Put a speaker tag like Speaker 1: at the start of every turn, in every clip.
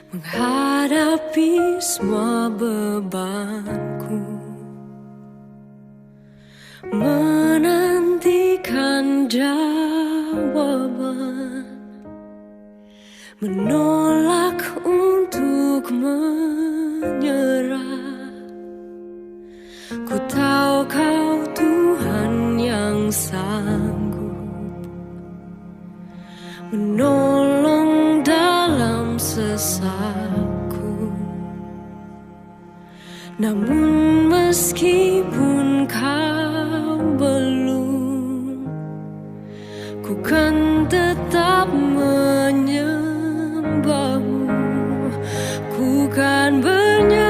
Speaker 1: menghadapi semua bebanku, menantikan jawaban, menolak untuk menyerah. Ku tahu Kau Tuhan yang sanggup menolong dalam sesakku. Namun meskipun Kau belum, ku kan tetap menyembah-Mu. Ku kan bernyanyi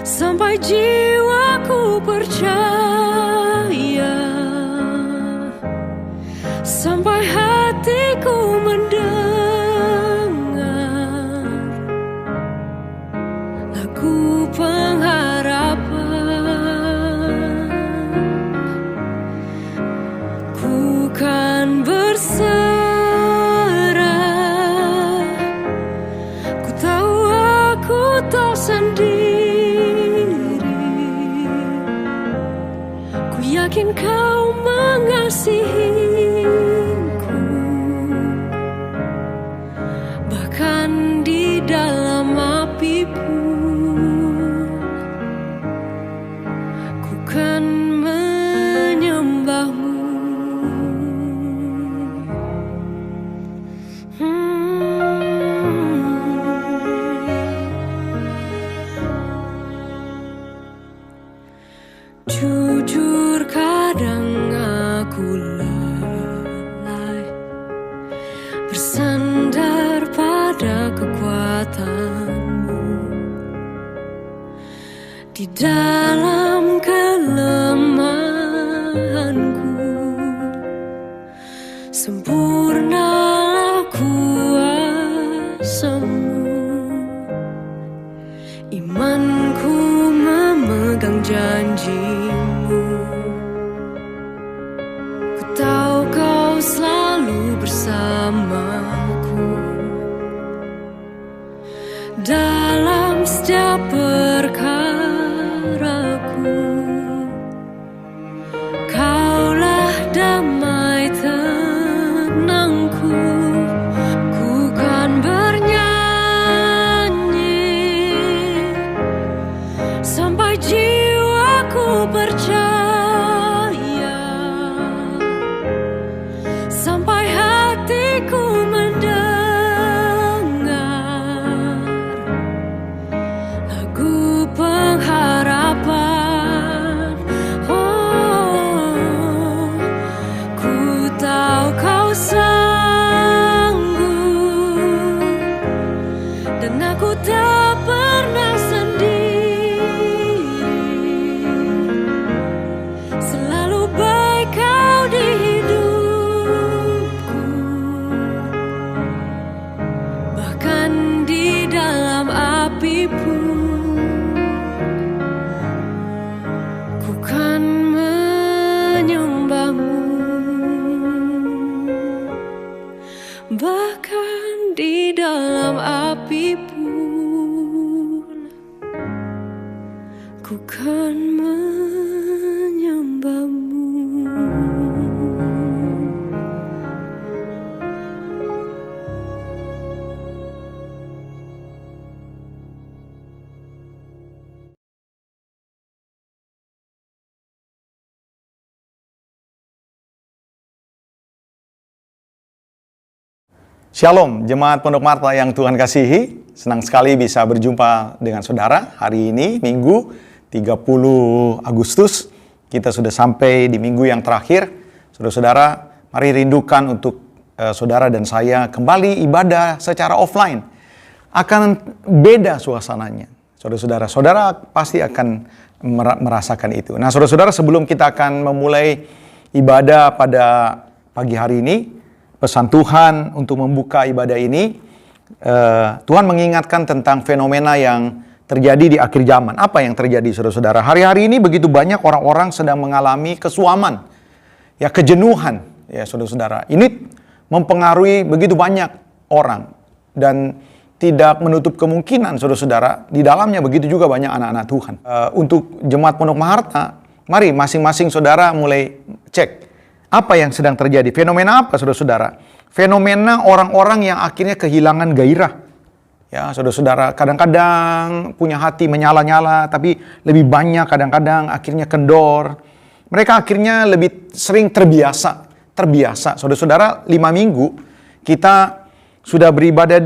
Speaker 1: sampai jiwaku percaya, sampai hatiku mendengar lagu pengharapan. Ku kan berserah, ku tahu aku tak sendiri. Ku yakin Kau mengasihiku, bahkan di dalam api pun ku kan menyembah-Mu. Jujur kadang aku lalai, bersandar pada kekuatan-Mu. Di dalam kelemahanku, sempurnalah kuasa-Mu. Imanku memegang janji-Mu. Ku tahu Kau selalu bersamaku dalam setiap perkaraku. Kaulah damai tenangku. Ku kan bernyanyi sampai jiwaku percaya, sampai hatiku mendengar lagu pengharapan. Oh, ku tahu Kau sanggup, dan aku tak pernah sendiri. Selalu baik Kau di hidupku, bahkan di dalam api pun ku kan menyembah-Mu. Bahkan di dalam api pun ku kan menyembah-Mu.
Speaker 2: Shalom, Jemaat Pondok Marta yang Tuhan kasihi. Senang sekali bisa berjumpa dengan saudara hari ini, Minggu 30 Agustus. Kita sudah sampai di minggu yang terakhir. Saudara-saudara, mari rindukan untuk saudara dan saya kembali ibadah secara offline. Akan beda suasananya. Saudara-saudara, saudara pasti akan merasakan itu. Nah, saudara-saudara, sebelum kita akan memulai ibadah pada pagi hari ini, pesan Tuhan untuk membuka ibadah ini, Tuhan mengingatkan tentang fenomena yang terjadi di akhir zaman. Apa yang terjadi, saudara-saudara? Hari-hari ini begitu banyak orang-orang sedang mengalami kesuaman, ya, kejenuhan, ya, saudara-saudara. Ini mempengaruhi begitu banyak orang. Dan tidak menutup kemungkinan, saudara-saudara, di dalamnya begitu juga banyak anak-anak Tuhan. Untuk Jemaat Pondok Maharta, mari masing-masing saudara mulai cek apa yang sedang terjadi. Fenomena apa, saudara-saudara? Fenomena orang-orang yang akhirnya kehilangan gairah. Ya, saudara-saudara, kadang-kadang punya hati menyala-nyala, tapi lebih banyak kadang-kadang akhirnya kendor. Mereka akhirnya lebih sering terbiasa. Saudara-saudara, 5 minggu kita sudah beribadah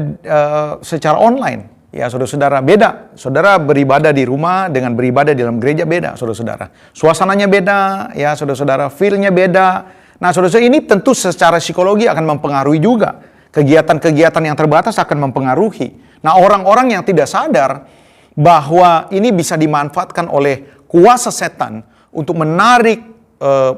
Speaker 2: secara online. Ya, saudara-saudara, beda. Saudara beribadah di rumah dengan beribadah di dalam gereja beda, saudara-saudara. Suasananya beda, ya, saudara-saudara, feel-nya beda. Nah, saudara-saudara, ini tentu secara psikologi akan mempengaruhi juga. Kegiatan-kegiatan yang terbatas akan mempengaruhi. Nah, orang-orang yang tidak sadar bahwa ini bisa dimanfaatkan oleh kuasa setan untuk menarik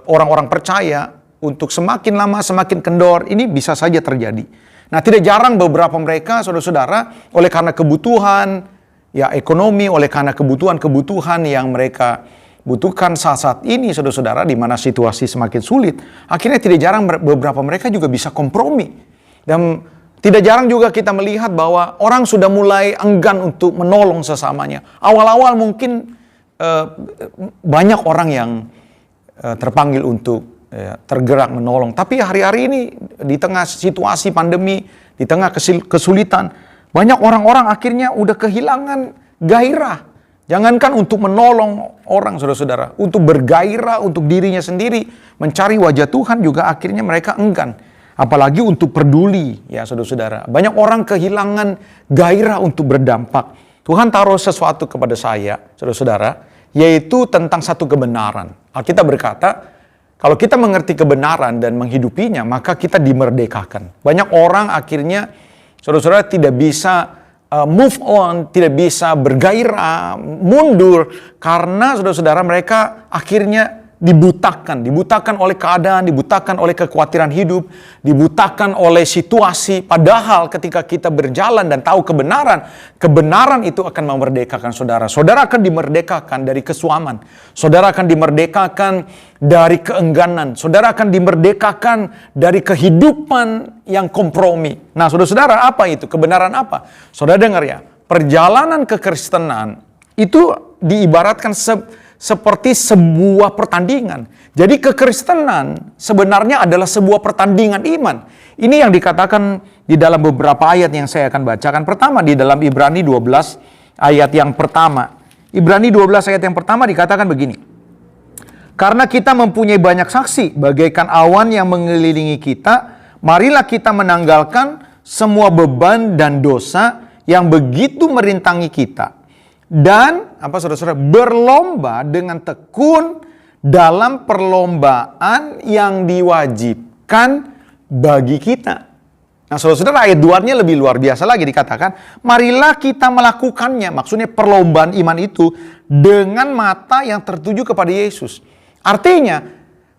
Speaker 2: orang-orang percaya untuk semakin lama semakin kendor, ini bisa saja terjadi. Nah, tidak jarang beberapa mereka, saudara-saudara, oleh karena kebutuhan, ya ekonomi, oleh karena kebutuhan-kebutuhan yang mereka butuhkan saat-saat ini, saudara-saudara, di mana situasi semakin sulit, akhirnya tidak jarang beberapa mereka juga bisa kompromi. Dan tidak jarang juga kita melihat bahwa orang sudah mulai enggan untuk menolong sesamanya. Awal-awal mungkin banyak orang yang terpanggil untuk tergerak menolong. Tapi hari-hari ini di tengah situasi pandemi, di tengah kesulitan, banyak orang-orang akhirnya udah kehilangan gairah. Jangankan untuk menolong orang, saudara-saudara, untuk bergairah untuk dirinya sendiri, mencari wajah Tuhan juga akhirnya mereka enggan. Apalagi untuk peduli, ya saudara-saudara. Banyak orang kehilangan gairah untuk berdampak. Tuhan taruh sesuatu kepada saya, saudara-saudara, yaitu tentang satu kebenaran. Alkitab berkata, kalau kita mengerti kebenaran dan menghidupinya, maka kita dimerdekakan. Banyak orang akhirnya, saudara-saudara, tidak bisa move on, tidak bisa bergairah, mundur, karena saudara-saudara mereka akhirnya dibutakan oleh keadaan, dibutakan oleh kekhawatiran hidup, dibutakan oleh situasi. Padahal ketika kita berjalan dan tahu kebenaran itu akan memerdekakan saudara. Saudara akan dimerdekakan dari kesuaman. Saudara akan dimerdekakan dari keengganan. Saudara akan dimerdekakan dari kehidupan yang kompromi. Nah, saudara-saudara, apa itu? Kebenaran apa? Saudara dengar ya, perjalanan kekristenan itu diibaratkan seperti sebuah pertandingan. Jadi kekristenan sebenarnya adalah sebuah pertandingan iman. Ini yang dikatakan di dalam beberapa ayat yang saya akan bacakan. Pertama di dalam Ibrani 12 ayat yang pertama. Ibrani 12 ayat yang pertama dikatakan begini. Karena kita mempunyai banyak saksi bagaikan awan yang mengelilingi kita, marilah kita menanggalkan semua beban dan dosa yang begitu merintangi kita. Dan saudara-saudara, berlomba dengan tekun dalam perlombaan yang diwajibkan bagi kita. Nah, saudara-saudara, ayat 2-nya lebih luar biasa lagi dikatakan, marilah kita melakukannya. Maksudnya perlombaan iman itu dengan mata yang tertuju kepada Yesus. Artinya,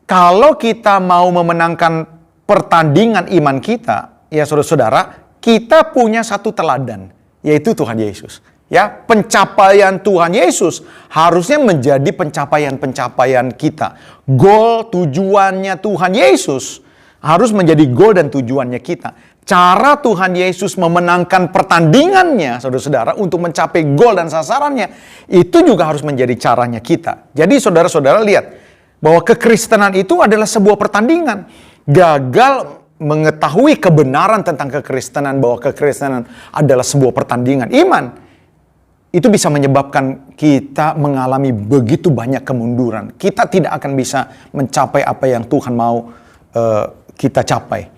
Speaker 2: kalau kita mau memenangkan pertandingan iman kita, ya saudara-saudara, kita punya satu teladan, yaitu Tuhan Yesus. Ya, pencapaian Tuhan Yesus harusnya menjadi pencapaian-pencapaian kita. Goal, tujuannya Tuhan Yesus harus menjadi goal dan tujuannya kita. Cara Tuhan Yesus memenangkan pertandingannya, saudara-saudara, untuk mencapai goal dan sasarannya, itu juga harus menjadi caranya kita. Jadi saudara-saudara lihat, bahwa kekristenan itu adalah sebuah pertandingan. Gagal mengetahui kebenaran tentang kekristenan, bahwa kekristenan adalah sebuah pertandingan iman, itu bisa menyebabkan kita mengalami begitu banyak kemunduran. Kita tidak akan bisa mencapai apa yang Tuhan mau kita capai.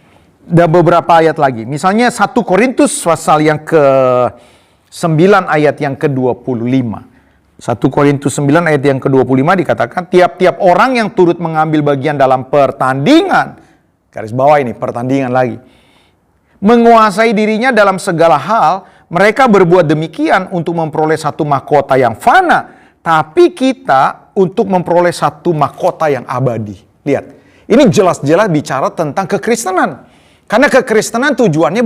Speaker 2: Dan beberapa ayat lagi. Misalnya 1 Korintus pasal yang ke-9 ayat yang ke-25. 1 Korintus 9 ayat yang ke-25 dikatakan, tiap-tiap orang yang turut mengambil bagian dalam pertandingan, garis bawah ini, pertandingan lagi, menguasai dirinya dalam segala hal. Mereka berbuat demikian untuk memperoleh satu mahkota yang fana, tapi kita untuk memperoleh satu mahkota yang abadi. Lihat, ini jelas-jelas bicara tentang kekristenan. Karena kekristenan tujuannya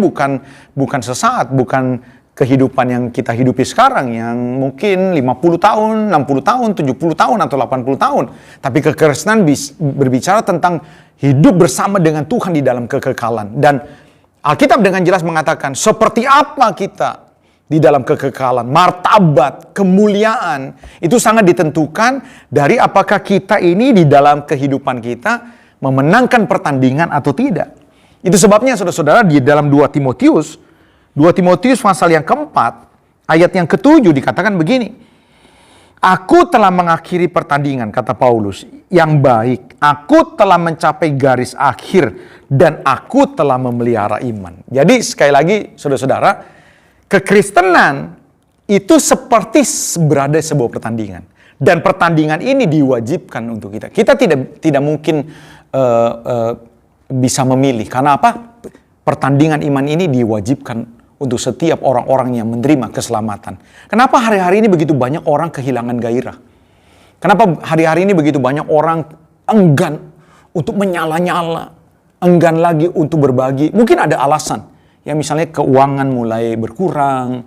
Speaker 2: bukan sesaat, bukan kehidupan yang kita hidupi sekarang yang mungkin 50 tahun, 60 tahun, 70 tahun atau 80 tahun. Tapi kekristenan berbicara tentang hidup bersama dengan Tuhan di dalam kekekalan. Dan Alkitab dengan jelas mengatakan seperti apa kita di dalam kekekalan, martabat, kemuliaan itu sangat ditentukan dari apakah kita ini di dalam kehidupan kita memenangkan pertandingan atau tidak. Itu sebabnya saudara-saudara di dalam 2 Timotius pasal yang keempat, ayat yang ke-7 dikatakan begini. Aku telah mengakhiri pertandingan, kata Paulus, yang baik. Aku telah mencapai garis akhir dan aku telah memelihara iman. Jadi sekali lagi saudara-saudara, kekristenan itu seperti berada di sebuah pertandingan. Dan pertandingan ini diwajibkan untuk kita. Kita tidak mungkin bisa memilih. Karena apa? Pertandingan iman ini diwajibkan untuk setiap orang-orang yang menerima keselamatan. Kenapa hari-hari ini begitu banyak orang kehilangan gairah? Kenapa hari-hari ini begitu banyak orang enggan untuk menyala-nyala, enggan lagi untuk berbagi? Mungkin ada alasan. Ya misalnya keuangan mulai berkurang,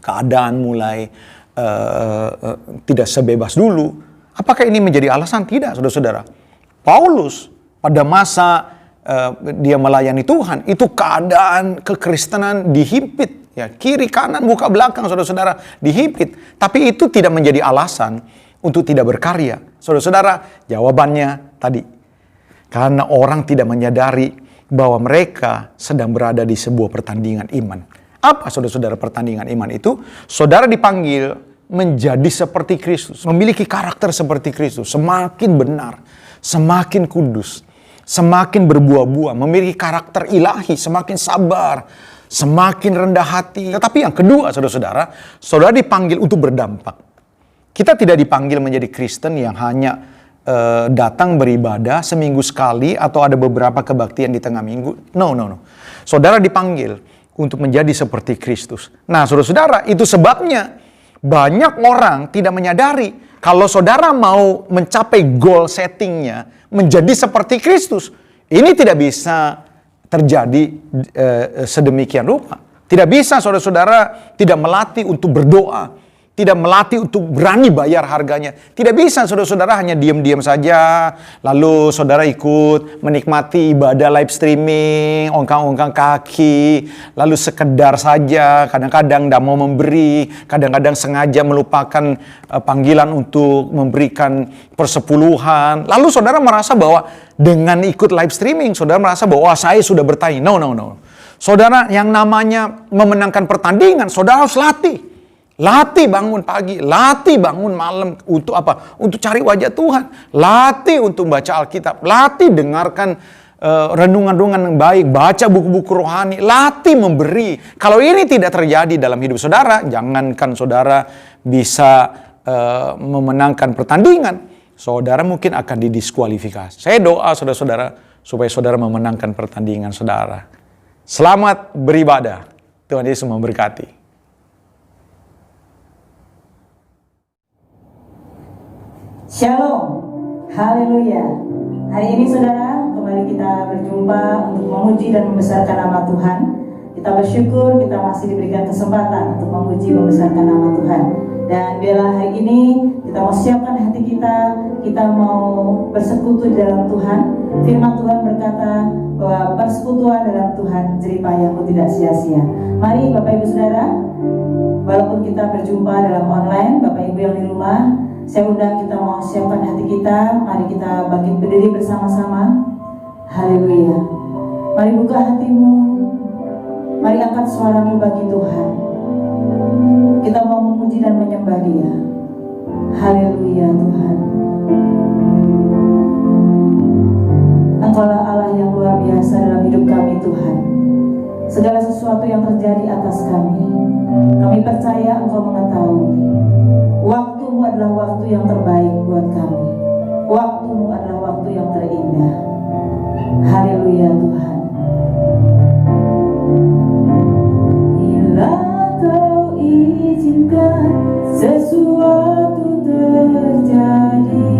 Speaker 2: keadaan mulai tidak sebebas dulu. Apakah ini menjadi alasan? Tidak, saudara-saudara. Paulus pada masa dia melayani Tuhan, itu keadaan kekristenan dihimpit, ya kiri kanan muka belakang saudara-saudara dihimpit, tapi itu tidak menjadi alasan untuk tidak berkarya. Saudara-saudara, jawabannya tadi, karena orang tidak menyadari bahwa mereka sedang berada di sebuah pertandingan iman. Apa saudara-saudara pertandingan iman itu? Saudara dipanggil menjadi seperti Kristus, memiliki karakter seperti Kristus, semakin benar, semakin kudus, semakin berbuah-buah, memiliki karakter ilahi, semakin sabar, semakin rendah hati. Tetapi yang kedua, saudara-saudara, saudara dipanggil untuk berdampak. Kita tidak dipanggil menjadi Kristen yang hanya datang beribadah seminggu sekali atau ada beberapa kebaktian di tengah minggu. No. Saudara dipanggil untuk menjadi seperti Kristus. Nah, saudara-saudara, itu sebabnya banyak orang tidak menyadari kalau saudara mau mencapai goal settingnya, menjadi seperti Kristus, ini tidak bisa terjadi sedemikian rupa. Tidak bisa saudara-saudara tidak melatih untuk berdoa, tidak melatih untuk berani bayar harganya. Tidak bisa saudara-saudara hanya diam-diam saja, lalu saudara ikut menikmati ibadah live streaming, ongkang-ongkang kaki, lalu sekedar saja, kadang-kadang tidak mau memberi, kadang-kadang sengaja melupakan panggilan untuk memberikan persepuluhan. Lalu saudara merasa bahwa dengan ikut live streaming, saudara merasa bahwa saya sudah bertani. No. Saudara, yang namanya memenangkan pertandingan, saudara harus latih. Latih bangun pagi, latih bangun malam untuk apa? Untuk cari wajah Tuhan. Latih untuk baca Alkitab, latih dengarkan renungan-renungan yang baik, baca buku-buku rohani, latih memberi. Kalau ini tidak terjadi dalam hidup saudara, jangankan saudara bisa memenangkan pertandingan, saudara mungkin akan didiskualifikasi. Saya doa saudara-saudara supaya saudara memenangkan pertandingan saudara. Selamat beribadah. Tuhan Yesus memberkati.
Speaker 3: Shalom, haleluya. Hari ini saudara, kembali kita berjumpa untuk memuji dan membesarkan nama Tuhan. Kita bersyukur kita masih diberikan kesempatan untuk memuji dan membesarkan nama Tuhan. Dan biarlah hari ini kita mau siapkan hati kita mau bersekutu di dalam Tuhan. Firman Tuhan berkata bahwa persekutuan dalam Tuhan jeripayahku tidak sia-sia. Mari Bapak Ibu Saudara, walaupun kita berjumpa dalam online, Bapak Ibu yang di rumah, saya undang kita mau siapkan hati kita. Mari kita bangkit berdiri bersama-sama. Haleluya. Mari buka hatimu. Mari angkat suaramu bagi Tuhan. Kita mau memuji dan menyembah Dia. Haleluya Tuhan. Engkaulah Allah yang luar biasa dalam hidup kami Tuhan. Segala sesuatu yang terjadi atas kami percaya Engkau mengetahui. Waktumu adalah waktu yang terbaik buat kami. Waktumu adalah waktu yang terindah. Haleluya Tuhan. Bila Kau izinkan sesuatu terjadi,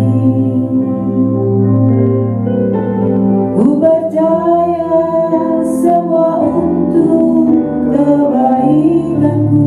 Speaker 3: ku percaya semua untuk kebaikanku.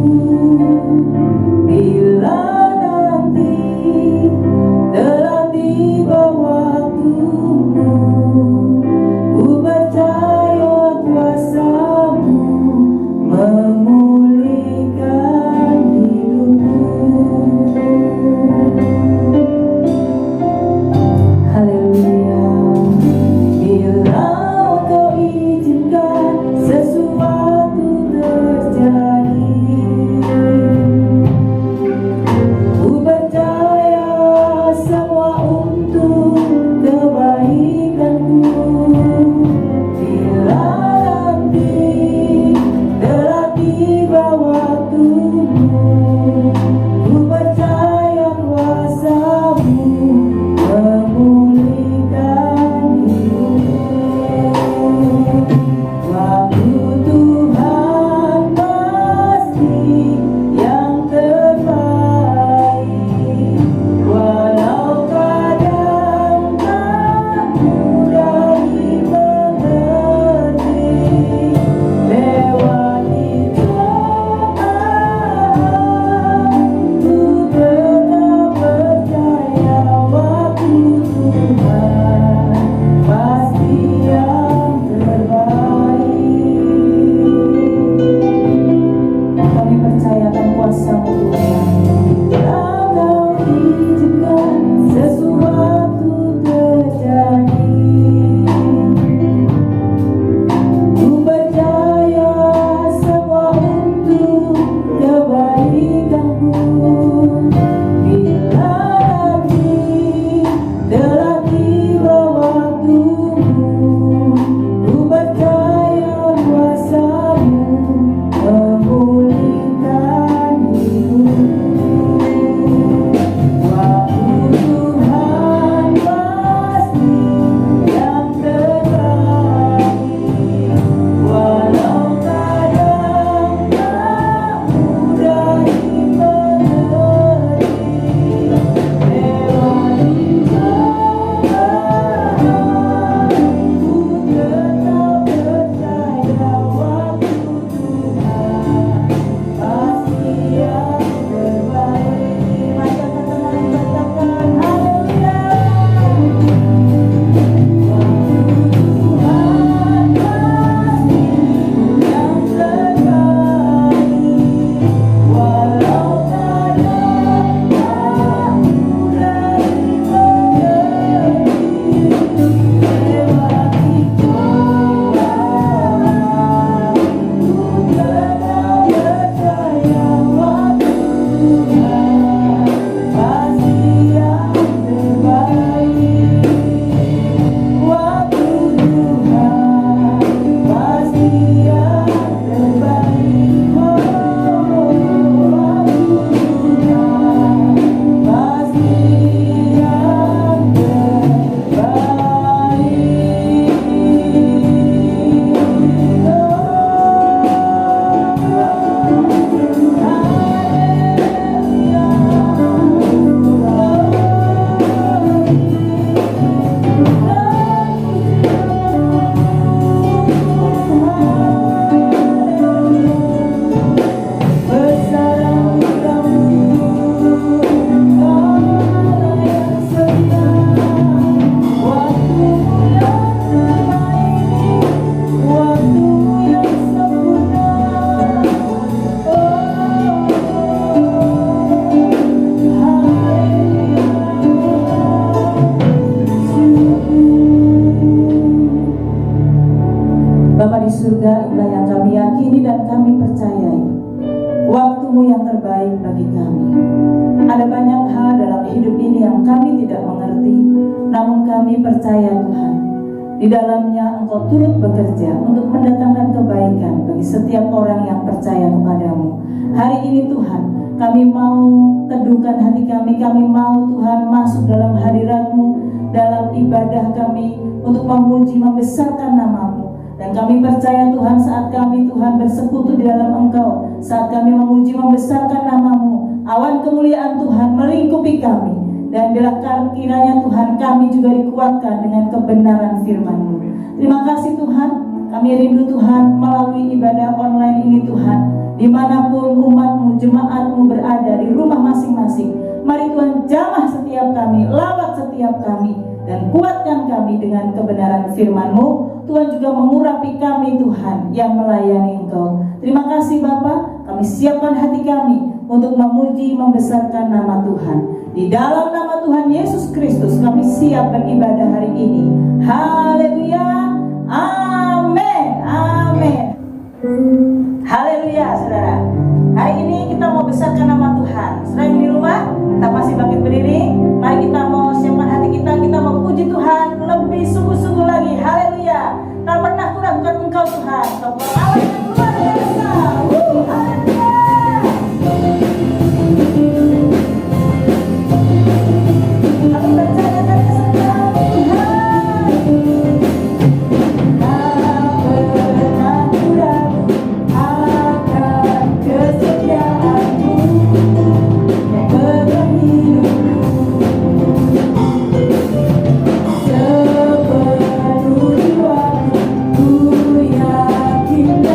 Speaker 3: dan kami percayai waktu-Mu yang terbaik bagi kami. Ada banyak hal dalam hidup ini yang kami tidak mengerti, namun kami percaya Tuhan, di dalamnya Engkau turut bekerja untuk mendatangkan kebaikan bagi setiap orang yang percaya kepadamu. Hari ini Tuhan, kami mau teduhkan hati kami mau Tuhan masuk dalam hadirat-Mu, dalam ibadah kami untuk memuji, membesarkan nama-Mu. Dan kami percaya Tuhan, saat kami Tuhan bersekutu di dalam Engkau, saat kami memuji, membesarkan nama-Mu, awan kemuliaan Tuhan melingkupi kami. Dan bila kiranya Tuhan, kami juga dikuatkan dengan kebenaran firman-Mu. Terima kasih Tuhan, kami rindu Tuhan melalui ibadah online ini Tuhan, dimanapun umat-Mu, jemaat-Mu berada di rumah masing-masing. Mari Tuhan, jamah setiap kami, lawat setiap kami, dan kuatkan kami dengan kebenaran firman-Mu. Tuhan juga mengurapi kami Tuhan yang melayani Engkau. Terima kasih Bapa, kami siapkan hati kami untuk memuji, membesarkan nama Tuhan. Di dalam nama Tuhan Yesus Kristus kami siap beribadah hari ini. Haleluya, amin, amin. Haleluya saudara. Hari ini kita mau besarkan nama Tuhan. Selain di rumah, kita masih bangkit berdiri. Mari kita mau siapkan hati kita mau puji Tuhan lebih sungguh-sungguh lagi. Haleluya. Tak pernah kuragukan Engkau Tuhan. Kau Allah yang luar biasa. Haleluya. Kami percaya dan kesetiaan Tuhan. Tak pernah kuragukan akan kesetiaan-Mu yang penuh hidupku. Sepenuh jiwaku ku yakin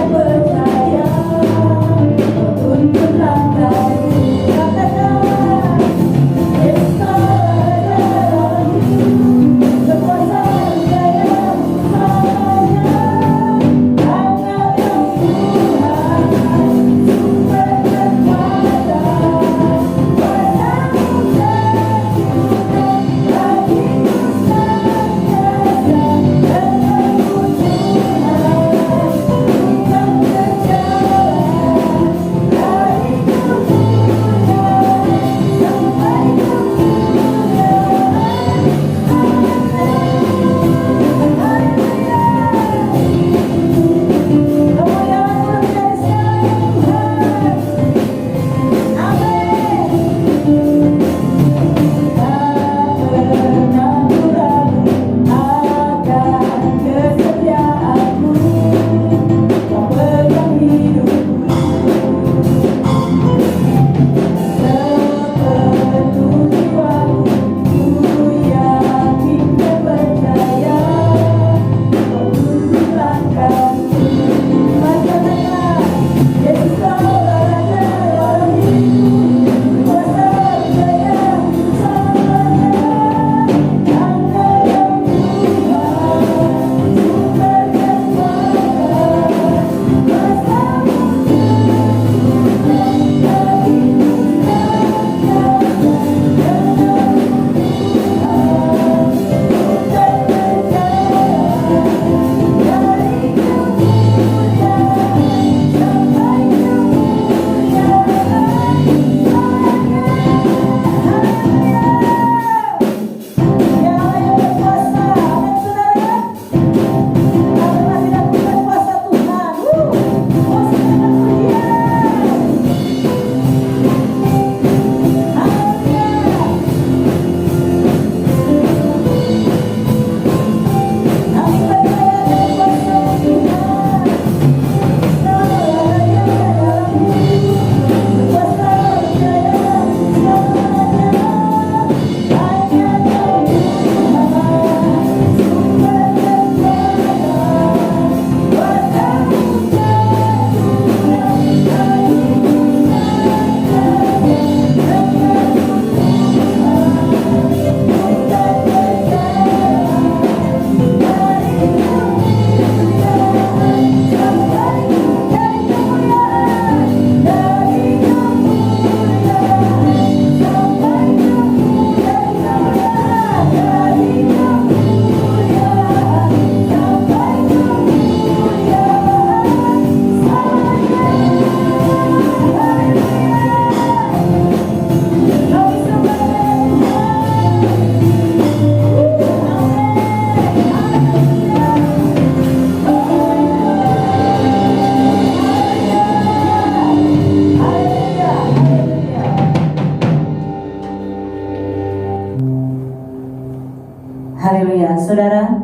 Speaker 3: Saudara,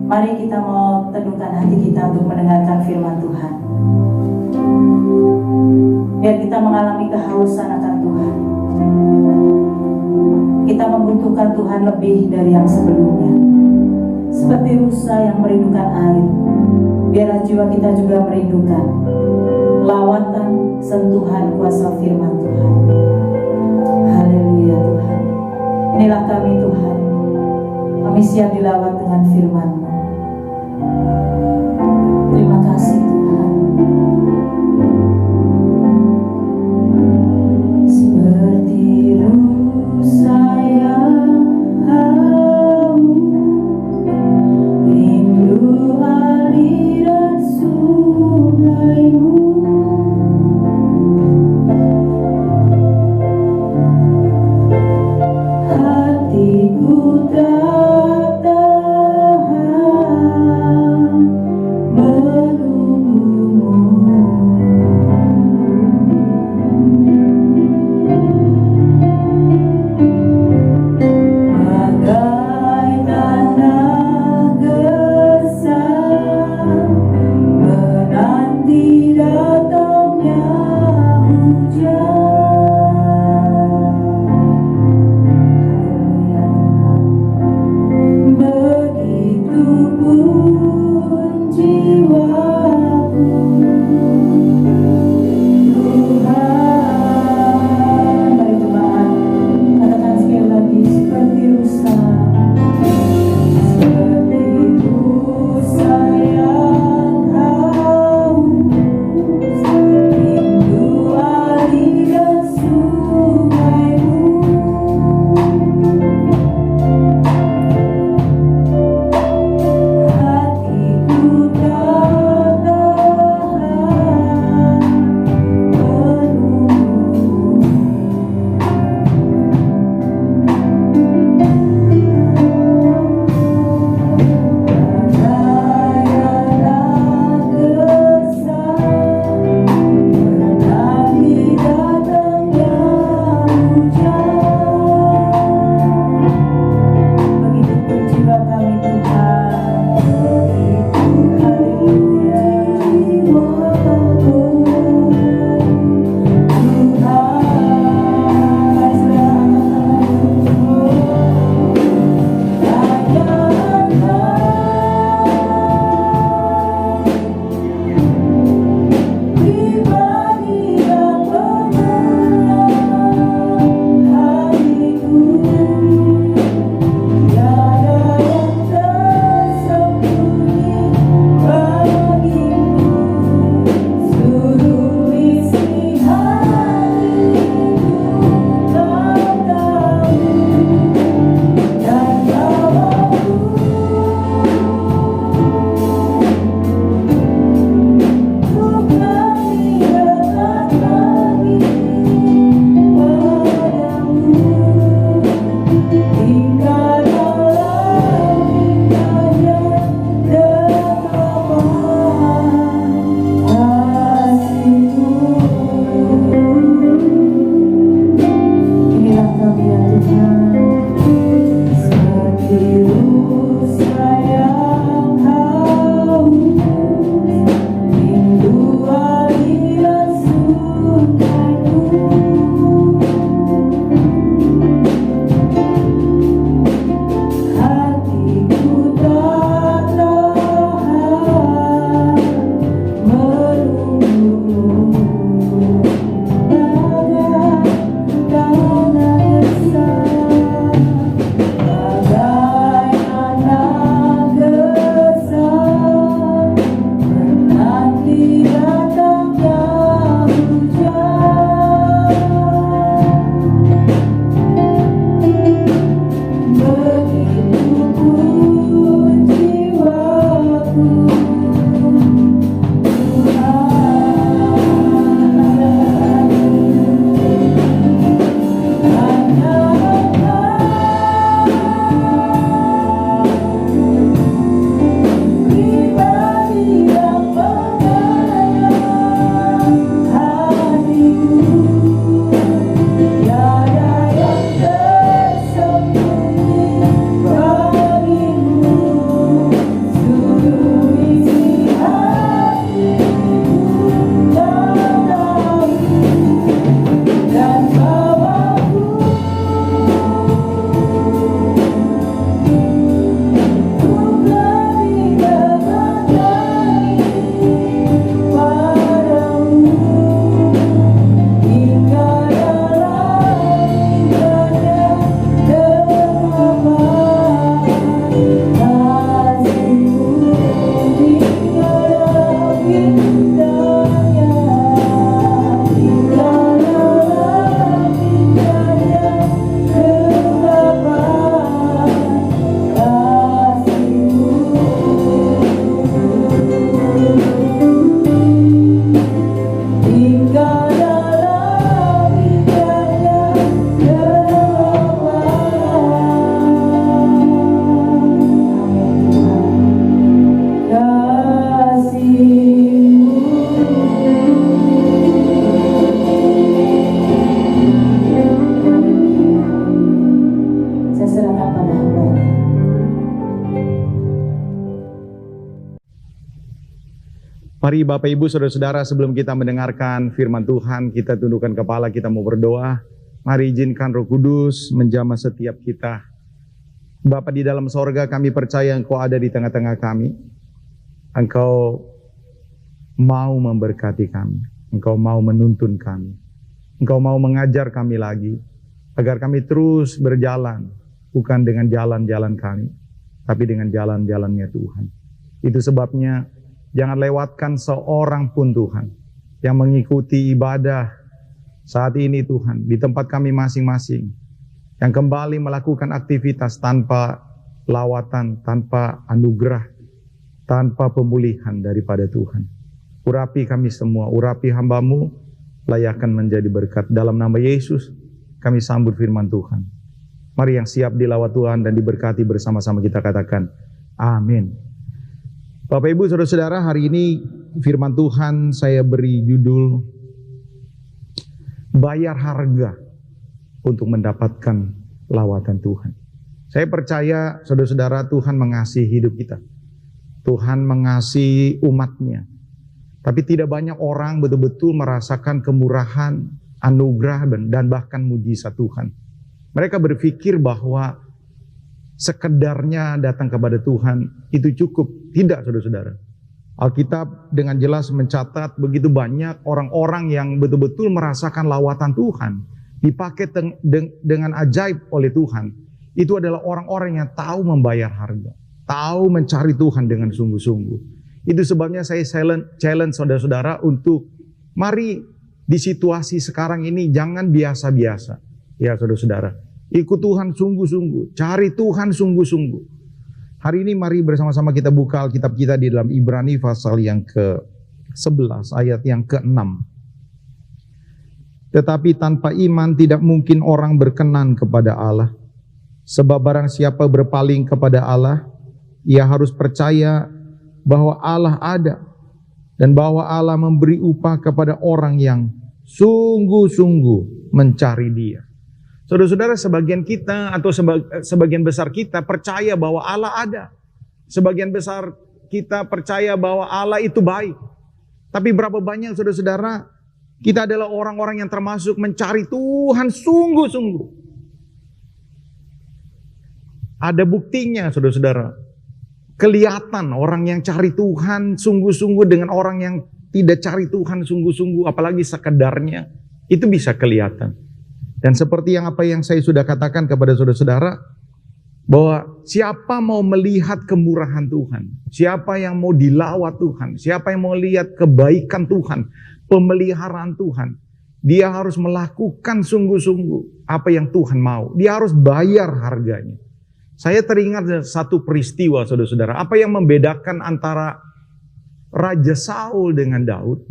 Speaker 3: mari kita mau teduhkan hati kita untuk mendengarkan firman Tuhan. Biar kita mengalami kehausan akan Tuhan. Kita membutuhkan Tuhan lebih dari yang sebelumnya. Seperti rusa yang merindukan air, biarlah jiwa kita juga merindukan lawatan, sentuhan kuasa firman Tuhan. Haleluya Tuhan. Inilah kami Tuhan. Kami siap dilawat dengan firman-Mu. Terima kasih Tuhan. Seperti rusa yang haus, rindu aliran sungai-Mu. Hatiku tak tahan menunggu-Mu. Bagai tanah gersang menanti datangnya hujan. Begitu pun jiwaku, Tuhan. Mari jemaat, katakan sekali lagi, seperti rusa. Seperti rusa yang haus, rindu aliran
Speaker 2: Mari Bapak Ibu Saudara-saudara, sebelum kita mendengarkan firman Tuhan, kita tundukkan kepala, kita mau berdoa. Mari izinkan Roh Kudus menjamah setiap kita. Bapa di dalam sorga, kami percaya Engkau ada di tengah-tengah kami. Engkau mau memberkati kami. Engkau mau menuntun kami. Engkau mau mengajar kami lagi, agar kami terus berjalan, bukan dengan jalan-jalan kami, tapi dengan jalan-jalannya Tuhan. Itu sebabnya jangan lewatkan seorang pun Tuhan yang mengikuti ibadah saat ini Tuhan di tempat kami masing-masing, yang kembali melakukan aktivitas tanpa lawatan, tanpa anugerah, tanpa pemulihan daripada Tuhan. Urapi kami semua, urapi hamba-Mu, layakkan menjadi berkat. Dalam nama Yesus kami sambut firman Tuhan. Mari yang siap dilawat Tuhan dan diberkati bersama-sama kita katakan amin. Bapak Ibu Saudara-saudara, hari ini firman Tuhan saya beri judul bayar harga untuk mendapatkan lawatan Tuhan. Saya percaya saudara-saudara, Tuhan mengasihi hidup kita. Tuhan mengasihi umatnya. Tapi tidak banyak orang betul-betul merasakan kemurahan, anugerah dan bahkan mujizat Tuhan. Mereka berpikir bahwa sekedarnya datang kepada Tuhan itu cukup. Tidak, saudara-saudara. Alkitab dengan jelas mencatat begitu banyak orang-orang yang betul-betul merasakan lawatan Tuhan, dipakai dengan ajaib oleh Tuhan. Itu adalah orang-orang yang tahu membayar harga, tahu mencari Tuhan dengan sungguh-sungguh. Itu sebabnya saya challenge saudara-saudara untuk mari di situasi sekarang ini jangan biasa-biasa. Ya saudara-saudara, ikut Tuhan sungguh-sungguh, cari Tuhan sungguh-sungguh. Hari ini mari bersama-sama kita buka Alkitab kita di dalam Ibrani pasal yang ke-11 ayat yang ke-6. Tetapi tanpa iman tidak mungkin orang berkenan kepada Allah. Sebab barang siapa berpaling kepada Allah, ia harus percaya bahwa Allah ada dan bahwa Allah memberi upah kepada orang yang sungguh-sungguh mencari Dia. Saudara-saudara, sebagian kita atau sebagian besar kita percaya bahwa Allah ada. Sebagian besar kita percaya bahwa Allah itu baik. Tapi berapa banyak saudara-saudara, kita adalah orang-orang yang termasuk mencari Tuhan sungguh-sungguh. Ada buktinya saudara-saudara. Kelihatan orang yang cari Tuhan sungguh-sungguh dengan orang yang tidak cari Tuhan sungguh-sungguh, apalagi sekedarnya, itu bisa kelihatan. Dan seperti apa yang saya sudah katakan kepada saudara-saudara, bahwa siapa mau melihat kemurahan Tuhan, siapa yang mau dilawat Tuhan, siapa yang mau lihat kebaikan Tuhan, pemeliharaan Tuhan, dia harus melakukan sungguh-sungguh apa yang Tuhan mau. Dia harus bayar harganya. Saya teringat satu peristiwa saudara-saudara, apa yang membedakan antara Raja Saul dengan Daud,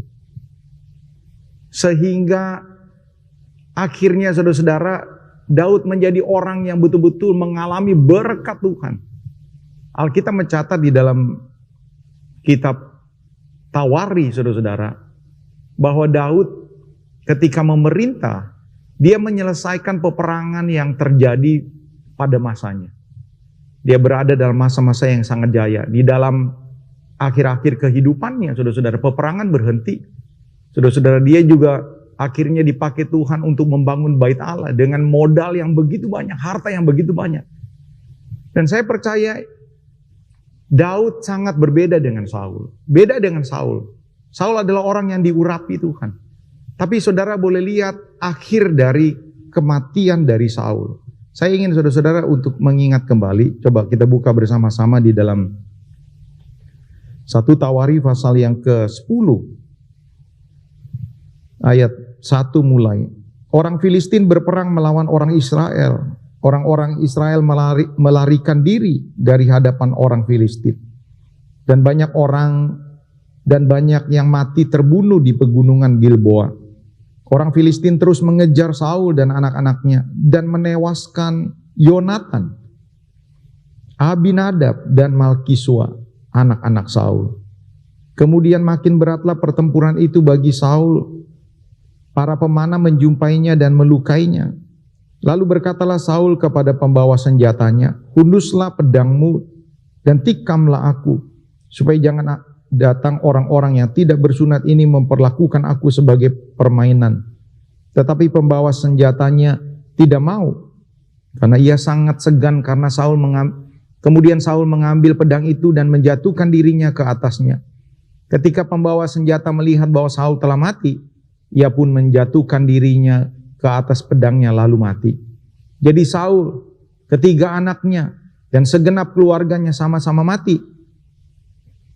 Speaker 2: sehingga akhirnya saudara-saudara, Daud menjadi orang yang betul-betul mengalami berkat Tuhan. Alkitab mencatat di dalam kitab Tawari saudara-saudara, bahwa Daud ketika memerintah, dia menyelesaikan peperangan yang terjadi pada masanya. Dia berada dalam masa-masa yang sangat jaya. Di dalam akhir-akhir kehidupannya saudara-saudara, peperangan berhenti. Saudara-saudara, dia juga akhirnya dipakai Tuhan untuk membangun bait Allah dengan modal yang begitu banyak, harta yang begitu banyak. Dan saya percaya Daud sangat berbeda dengan Saul. Beda dengan Saul. Saul adalah orang yang diurapi Tuhan. Tapi saudara boleh lihat akhir dari kematian dari Saul. Saya ingin saudara-saudara untuk mengingat kembali. Coba kita buka bersama-sama di dalam 1 Tawari pasal yang ke-10. Ayat 1 mulai. Orang Filistin berperang melawan orang Israel. Orang-orang Israel melarikan diri dari hadapan orang Filistin. Dan banyak yang mati terbunuh di pegunungan Gilboa. Orang Filistin terus mengejar Saul dan anak-anaknya dan menewaskan Yonatan, Abinadab dan Malkisua, anak-anak Saul. Kemudian makin beratlah pertempuran itu bagi Saul. Para pemanah menjumpainya dan melukainya. Lalu berkatalah Saul kepada pembawa senjatanya, "Hunduslah pedangmu dan tikamlah aku, supaya
Speaker 4: datang orang-orang yang tidak bersunat ini memperlakukan aku sebagai permainan. Tetapi pembawa senjatanya tidak mau, karena ia sangat segan karena kemudian Saul mengambil pedang itu dan menjatuhkan dirinya ke atasnya. Ketika pembawa senjata melihat bahwa Saul telah mati, ia pun menjatuhkan dirinya ke atas pedangnya lalu mati. Jadi Saul, ketiga anaknya, dan segenap keluarganya sama-sama mati.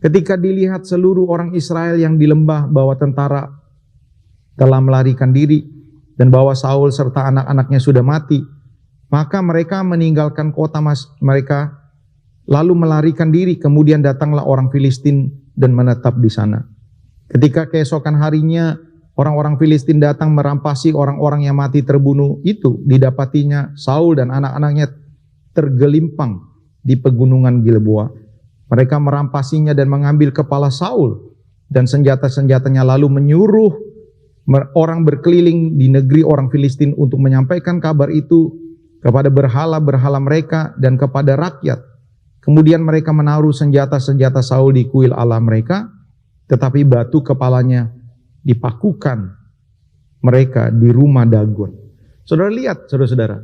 Speaker 4: Ketika dilihat seluruh orang Israel yang di lembah bahwa tentara telah melarikan diri dan bahwa Saul serta anak-anaknya sudah mati, maka mereka meninggalkan kota mereka lalu melarikan diri. Kemudian datanglah orang Filistin dan menetap di sana. Ketika keesokan harinya orang-orang Filistin datang merampasi orang-orang yang mati terbunuh itu, didapatinya Saul dan anak-anaknya tergelimpang di pegunungan Gilboa. Mereka merampasinya dan mengambil kepala Saul dan senjata-senjatanya, lalu menyuruh orang berkeliling di negeri orang Filistin untuk menyampaikan kabar itu kepada berhala-berhala mereka dan kepada rakyat. Kemudian mereka menaruh senjata-senjata Saul di kuil Allah mereka, tetapi batu kepalanya dipakukan mereka di rumah Dagon. Saudara lihat, saudara-saudara,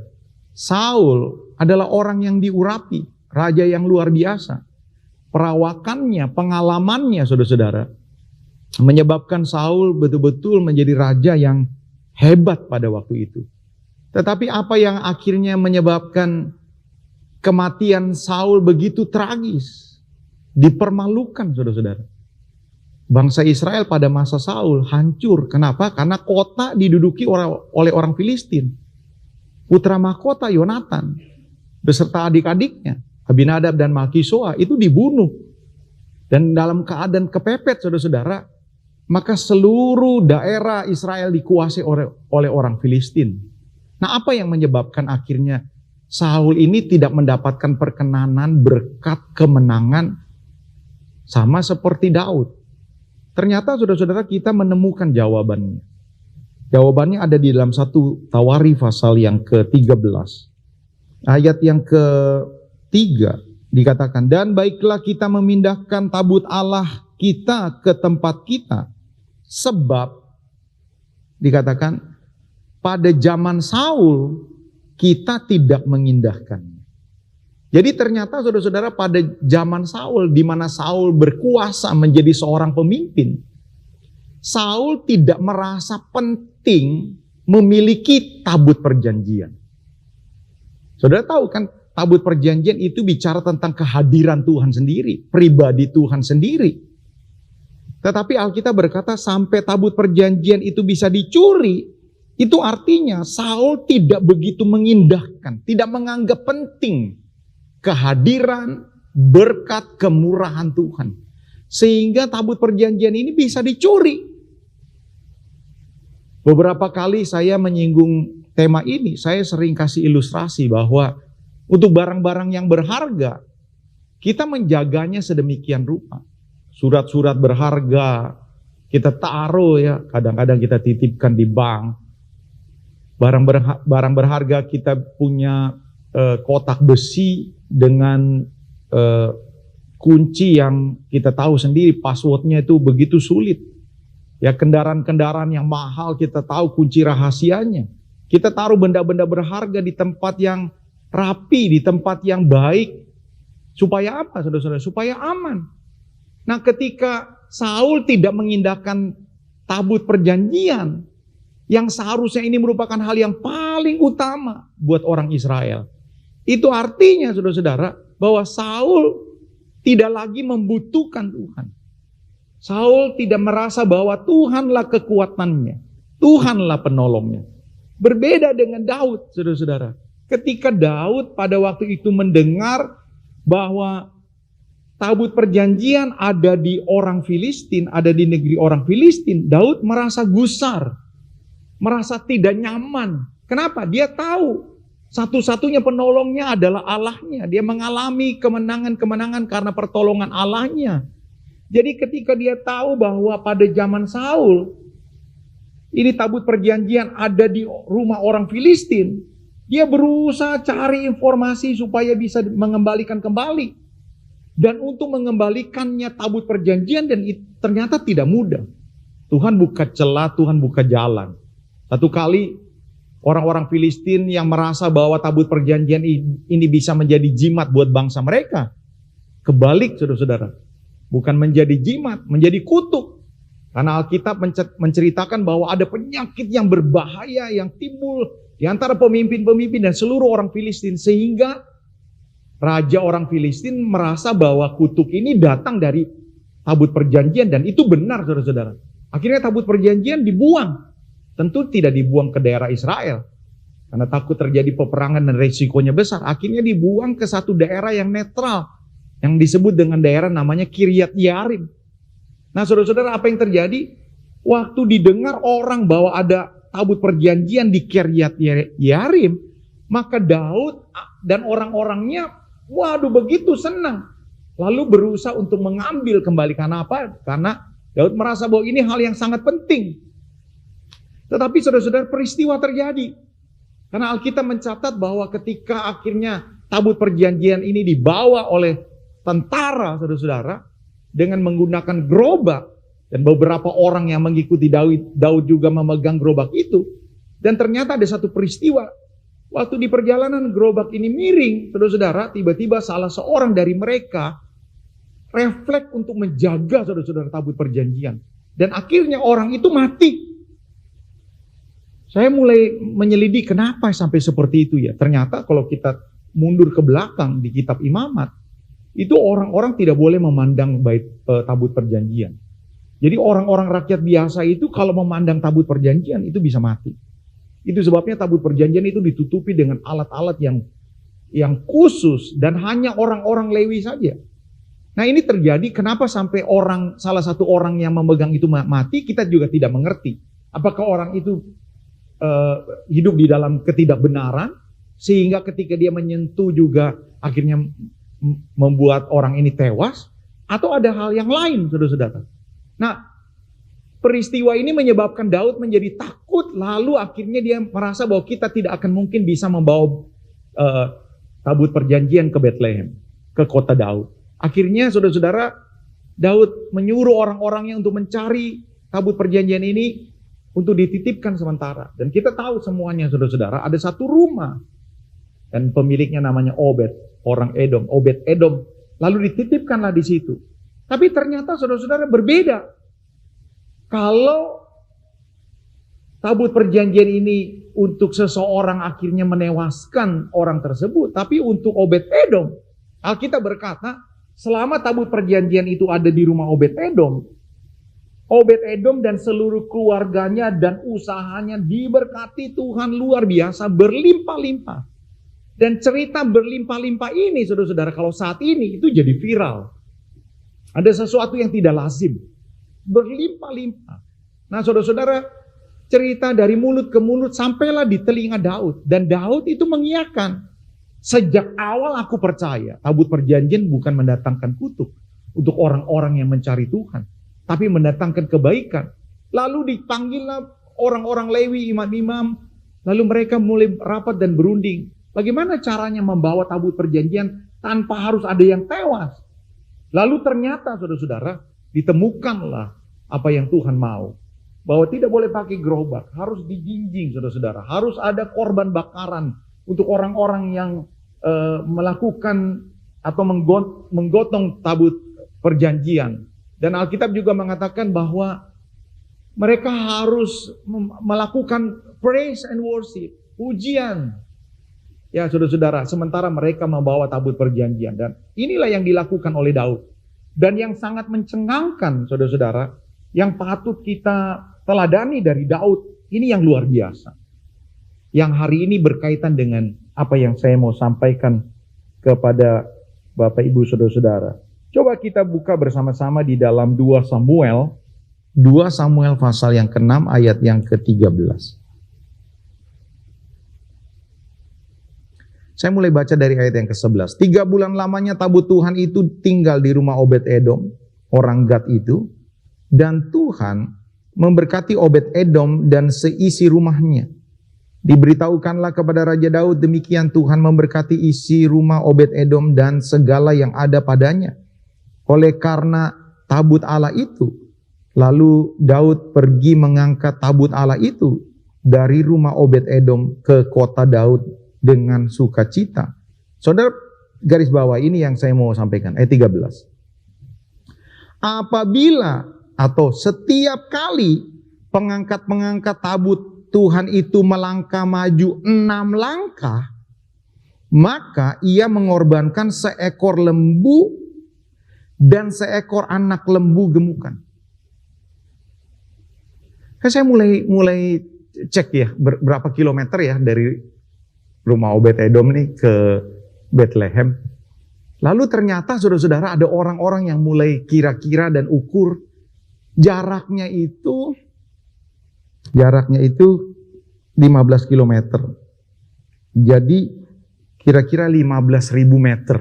Speaker 4: Saul adalah orang yang diurapi, raja yang luar biasa. Perawakannya, pengalamannya, saudara-saudara, menyebabkan Saul betul-betul menjadi raja yang hebat pada waktu itu. Tetapi apa yang akhirnya menyebabkan kematian Saul begitu tragis, dipermalukan, saudara-saudara. Bangsa Israel pada masa Saul hancur. Kenapa? Karena kota diduduki oleh orang Filistin. Putra mahkota Yonatan beserta adik-adiknya Abinadab dan Malkisoa itu dibunuh. Dan dalam keadaan kepepet, saudara-saudara, maka seluruh daerah Israel dikuasai oleh orang Filistin. Nah, apa yang menyebabkan akhirnya Saul ini tidak mendapatkan perkenanan, berkat, kemenangan sama seperti Daud? Ternyata saudara-saudara, kita menemukan jawabannya. Jawabannya ada di dalam 1 Tawarikh pasal yang ke-13. Ayat yang ke-3 dikatakan, dan baiklah kita memindahkan tabut Allah kita ke tempat kita. Sebab dikatakan pada zaman Saul kita tidak mengindahkannya. Jadi ternyata saudara-saudara, pada zaman Saul, di mana Saul berkuasa menjadi seorang pemimpin, Saul tidak merasa penting memiliki tabut perjanjian. Saudara tahu kan, tabut perjanjian itu bicara tentang kehadiran Tuhan sendiri, pribadi Tuhan sendiri. Tetapi Alkitab berkata sampai tabut perjanjian itu bisa dicuri, itu artinya Saul tidak begitu mengindahkan, tidak menganggap penting kehadiran, berkat, kemurahan Tuhan. Sehingga tabut perjanjian ini bisa dicuri. Beberapa kali saya menyinggung tema ini, saya sering kasih ilustrasi bahwa untuk barang-barang yang berharga, kita menjaganya sedemikian rupa. Surat-surat berharga, kita taruh ya, kadang-kadang kita titipkan di bank. Barang berharga kita punya kotak besi dengan kunci yang kita tahu sendiri, passwordnya itu begitu sulit. Ya, kendaraan-kendaraan yang mahal kita tahu kunci rahasianya. Kita taruh benda-benda berharga di tempat yang rapi, di tempat yang baik. Supaya apa, saudara-saudara? Supaya aman. Nah, ketika Saul tidak mengindahkan tabut perjanjian, yang seharusnya ini merupakan hal yang paling utama buat orang Israel, itu artinya, saudara-saudara, bahwa Saul tidak lagi membutuhkan Tuhan. Saul tidak merasa bahwa Tuhanlah kekuatannya, Tuhanlah penolongnya. Berbeda dengan Daud, saudara-saudara. Ketika Daud pada waktu itu mendengar bahwa tabut perjanjian ada di orang Filistin, ada di negeri orang Filistin, Daud merasa gusar, merasa tidak nyaman. Kenapa? Dia tahu satu-satunya penolongnya adalah Allahnya. Dia mengalami kemenangan-kemenangan karena pertolongan Allahnya. Jadi ketika dia tahu bahwa pada zaman Saul, ini tabut perjanjian ada di rumah orang Filistin, dia berusaha cari informasi supaya bisa mengembalikan kembali. Dan untuk mengembalikannya tabut perjanjian dan ternyata tidak mudah. Tuhan buka celah, Tuhan buka jalan. Satu kali orang-orang Filistin yang merasa bahwa tabut perjanjian ini bisa menjadi jimat buat bangsa mereka. Kebalik saudara-saudara. Bukan menjadi jimat, menjadi kutuk. Karena Alkitab menceritakan bahwa ada penyakit yang berbahaya yang timbul di antara pemimpin-pemimpin dan seluruh orang Filistin. Sehingga raja orang Filistin merasa bahwa kutuk ini datang dari tabut perjanjian. Dan itu benar saudara-saudara. Akhirnya tabut perjanjian dibuang. Tentu tidak dibuang ke daerah Israel. Karena takut terjadi peperangan dan resikonya besar. Akhirnya dibuang ke satu daerah yang netral. Yang disebut dengan daerah namanya Kiryat Yearim. Nah saudara-saudara, apa yang terjadi? Waktu didengar orang bahwa ada tabut perjanjian di Kiryat Yearim, maka Daud dan orang-orangnya, waduh begitu senang. Lalu berusaha untuk mengambil kembali. Karena apa? Karena Daud merasa bahwa ini hal yang sangat penting. Tetapi saudara-saudara, peristiwa terjadi. Karena Alkitab mencatat bahwa ketika akhirnya tabut perjanjian ini dibawa oleh tentara, saudara-saudara, dengan menggunakan gerobak, dan beberapa orang yang mengikuti Daud juga memegang gerobak itu. Dan ternyata ada satu peristiwa, waktu di perjalanan gerobak ini miring, saudara-saudara, tiba-tiba salah seorang dari mereka refleks untuk menjaga saudara-saudara tabut perjanjian. Dan akhirnya orang itu mati. Saya mulai menyelidiki kenapa sampai seperti itu ya. Ternyata kalau kita mundur ke belakang di kitab Imamat, itu orang-orang tidak boleh memandang tabut perjanjian. Jadi orang-orang rakyat biasa itu kalau memandang tabut perjanjian itu bisa mati. Itu sebabnya tabut perjanjian itu ditutupi dengan alat-alat yang khusus dan hanya orang-orang Lewi saja. Nah ini terjadi kenapa sampai salah satu orang yang memegang itu mati, kita juga tidak mengerti. Apakah orang itu hidup di dalam ketidakbenaran sehingga ketika dia menyentuh juga akhirnya membuat orang ini tewas, atau ada hal yang lain saudara-saudara. Nah peristiwa ini menyebabkan Daud menjadi takut, lalu akhirnya dia merasa bahwa kita tidak akan mungkin bisa membawa tabut perjanjian ke Bethlehem, ke kota Daud. Akhirnya saudara-saudara, Daud menyuruh orang-orangnya untuk mencari tabut perjanjian ini untuk dititipkan sementara. Dan kita tahu semuanya saudara-saudara, ada satu rumah dan pemiliknya namanya Obed, orang Edom, Obed Edom, lalu dititipkanlah di situ. Tapi ternyata saudara-saudara berbeda. Kalau tabut perjanjian ini untuk seseorang akhirnya menewaskan orang tersebut, tapi untuk Obed Edom, Alkitab berkata, selama tabut perjanjian itu ada di rumah Obed Edom dan seluruh keluarganya dan usahanya diberkati Tuhan luar biasa, berlimpah-limpah. Dan cerita berlimpah-limpah ini, saudara-saudara, kalau saat ini itu jadi viral. Ada sesuatu yang tidak lazim. Berlimpah-limpah. Nah, saudara-saudara, cerita dari mulut ke mulut sampailah di telinga Daud. Dan Daud itu mengiyakan. Sejak awal aku percaya, tabut perjanjian bukan mendatangkan kutuk untuk orang-orang yang mencari Tuhan, tapi mendatangkan kebaikan. Lalu dipanggillah orang-orang Lewi, imam-imam, lalu mereka mulai rapat dan berunding. Bagaimana caranya membawa tabut perjanjian tanpa harus ada yang tewas? Lalu ternyata saudara-saudara, ditemukanlah apa yang Tuhan mau. Bahwa tidak boleh pakai gerobak, harus dijinjing saudara-saudara. Harus ada korban bakaran untuk orang-orang yang melakukan atau menggotong tabut perjanjian. Dan Alkitab juga mengatakan bahwa mereka harus melakukan praise and worship, pujian. Ya saudara-saudara, sementara mereka membawa tabut perjanjian. Dan inilah yang dilakukan oleh Daud. Dan yang sangat mencengangkan saudara-saudara, yang patut kita teladani dari Daud, ini yang luar biasa. Yang hari ini berkaitan dengan apa yang saya mau sampaikan kepada Bapak Ibu saudara-saudara. Coba kita buka bersama-sama di dalam 2 Samuel pasal yang ke-6 ayat yang ke-13. Saya mulai baca dari ayat yang ke-11. 3 bulan lamanya tabut Tuhan itu tinggal di rumah Obed Edom, orang Gad itu. Dan Tuhan memberkati Obed Edom dan seisi rumahnya. Diberitahukanlah kepada Raja Daud, demikian Tuhan memberkati isi rumah Obed Edom dan segala yang ada padanya. Oleh karena tabut Allah itu, lalu Daud pergi mengangkat tabut Allah itu dari rumah Obed-Edom ke kota Daud dengan sukacita. Saudara, garis bawah ini yang saya mau sampaikan, ayat 13. Apabila atau setiap kali pengangkat-pengangkat tabut Tuhan itu melangkah maju 6 langkah, maka ia mengorbankan seekor lembu dan seekor anak lembu gemukan. Saya mulai cek ya, berapa kilometer ya dari rumah Obed-Edom nih ke Bethlehem. Lalu ternyata saudara-saudara ada orang-orang yang mulai kira-kira dan ukur jaraknya itu 15 kilometer. Jadi kira-kira 15.000 meter.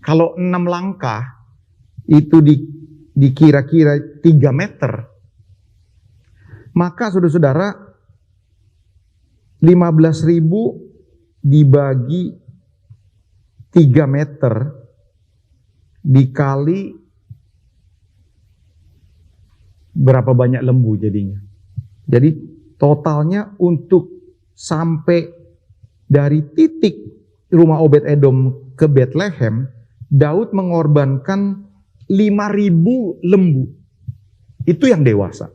Speaker 4: Kalau 6 langkah itu dikira-kira 3 meter, maka saudara-saudara 15.000 dibagi 3 meter dikali berapa banyak lembu jadinya. Jadi totalnya untuk sampai dari titik rumah Obed-Edom ke Bethlehem, Daud mengorbankan 5.000 lembu. Itu yang dewasa.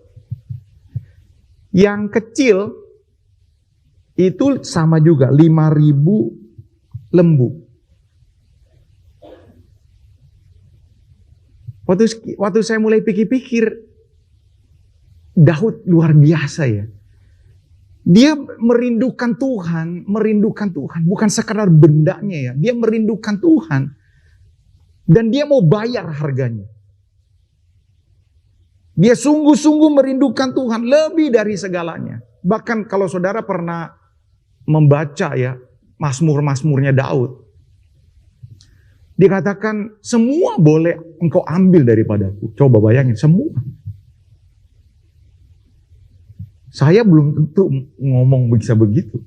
Speaker 4: Yang kecil itu sama juga 5.000 lembu. Waktu saya mulai pikir-pikir, Daud luar biasa ya. Dia merindukan Tuhan, bukan sekadar bendanya ya. Dia merindukan Tuhan. Dan dia mau bayar harganya. Dia sungguh-sungguh merindukan Tuhan lebih dari segalanya. Bahkan kalau saudara pernah membaca ya Mazmur-mazmurnya Daud, dikatakan semua boleh engkau ambil daripadaku. Coba bayangin, semua. Saya belum tentu ngomong bisa begitu.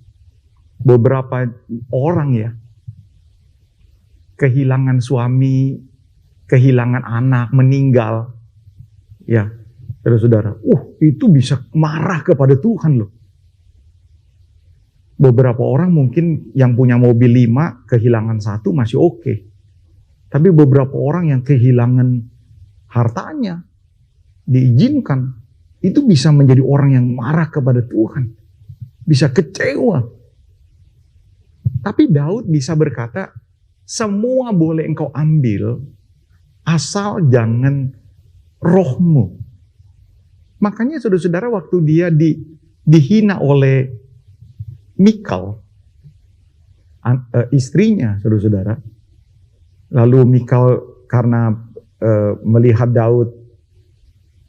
Speaker 4: Beberapa orang ya, kehilangan suami, kehilangan anak, meninggal. Ya, saudara-saudara, itu bisa marah kepada Tuhan loh. Beberapa orang mungkin yang punya mobil 5, kehilangan 1 masih oke. Tapi beberapa orang yang kehilangan hartanya, diizinkan, itu bisa menjadi orang yang marah kepada Tuhan. Bisa kecewa. Tapi Daud bisa berkata, semua boleh engkau ambil, asal jangan rohmu. Makanya saudara-saudara waktu dia dihina oleh Mikal, istrinya saudara-saudara. Lalu Mikal karena melihat Daud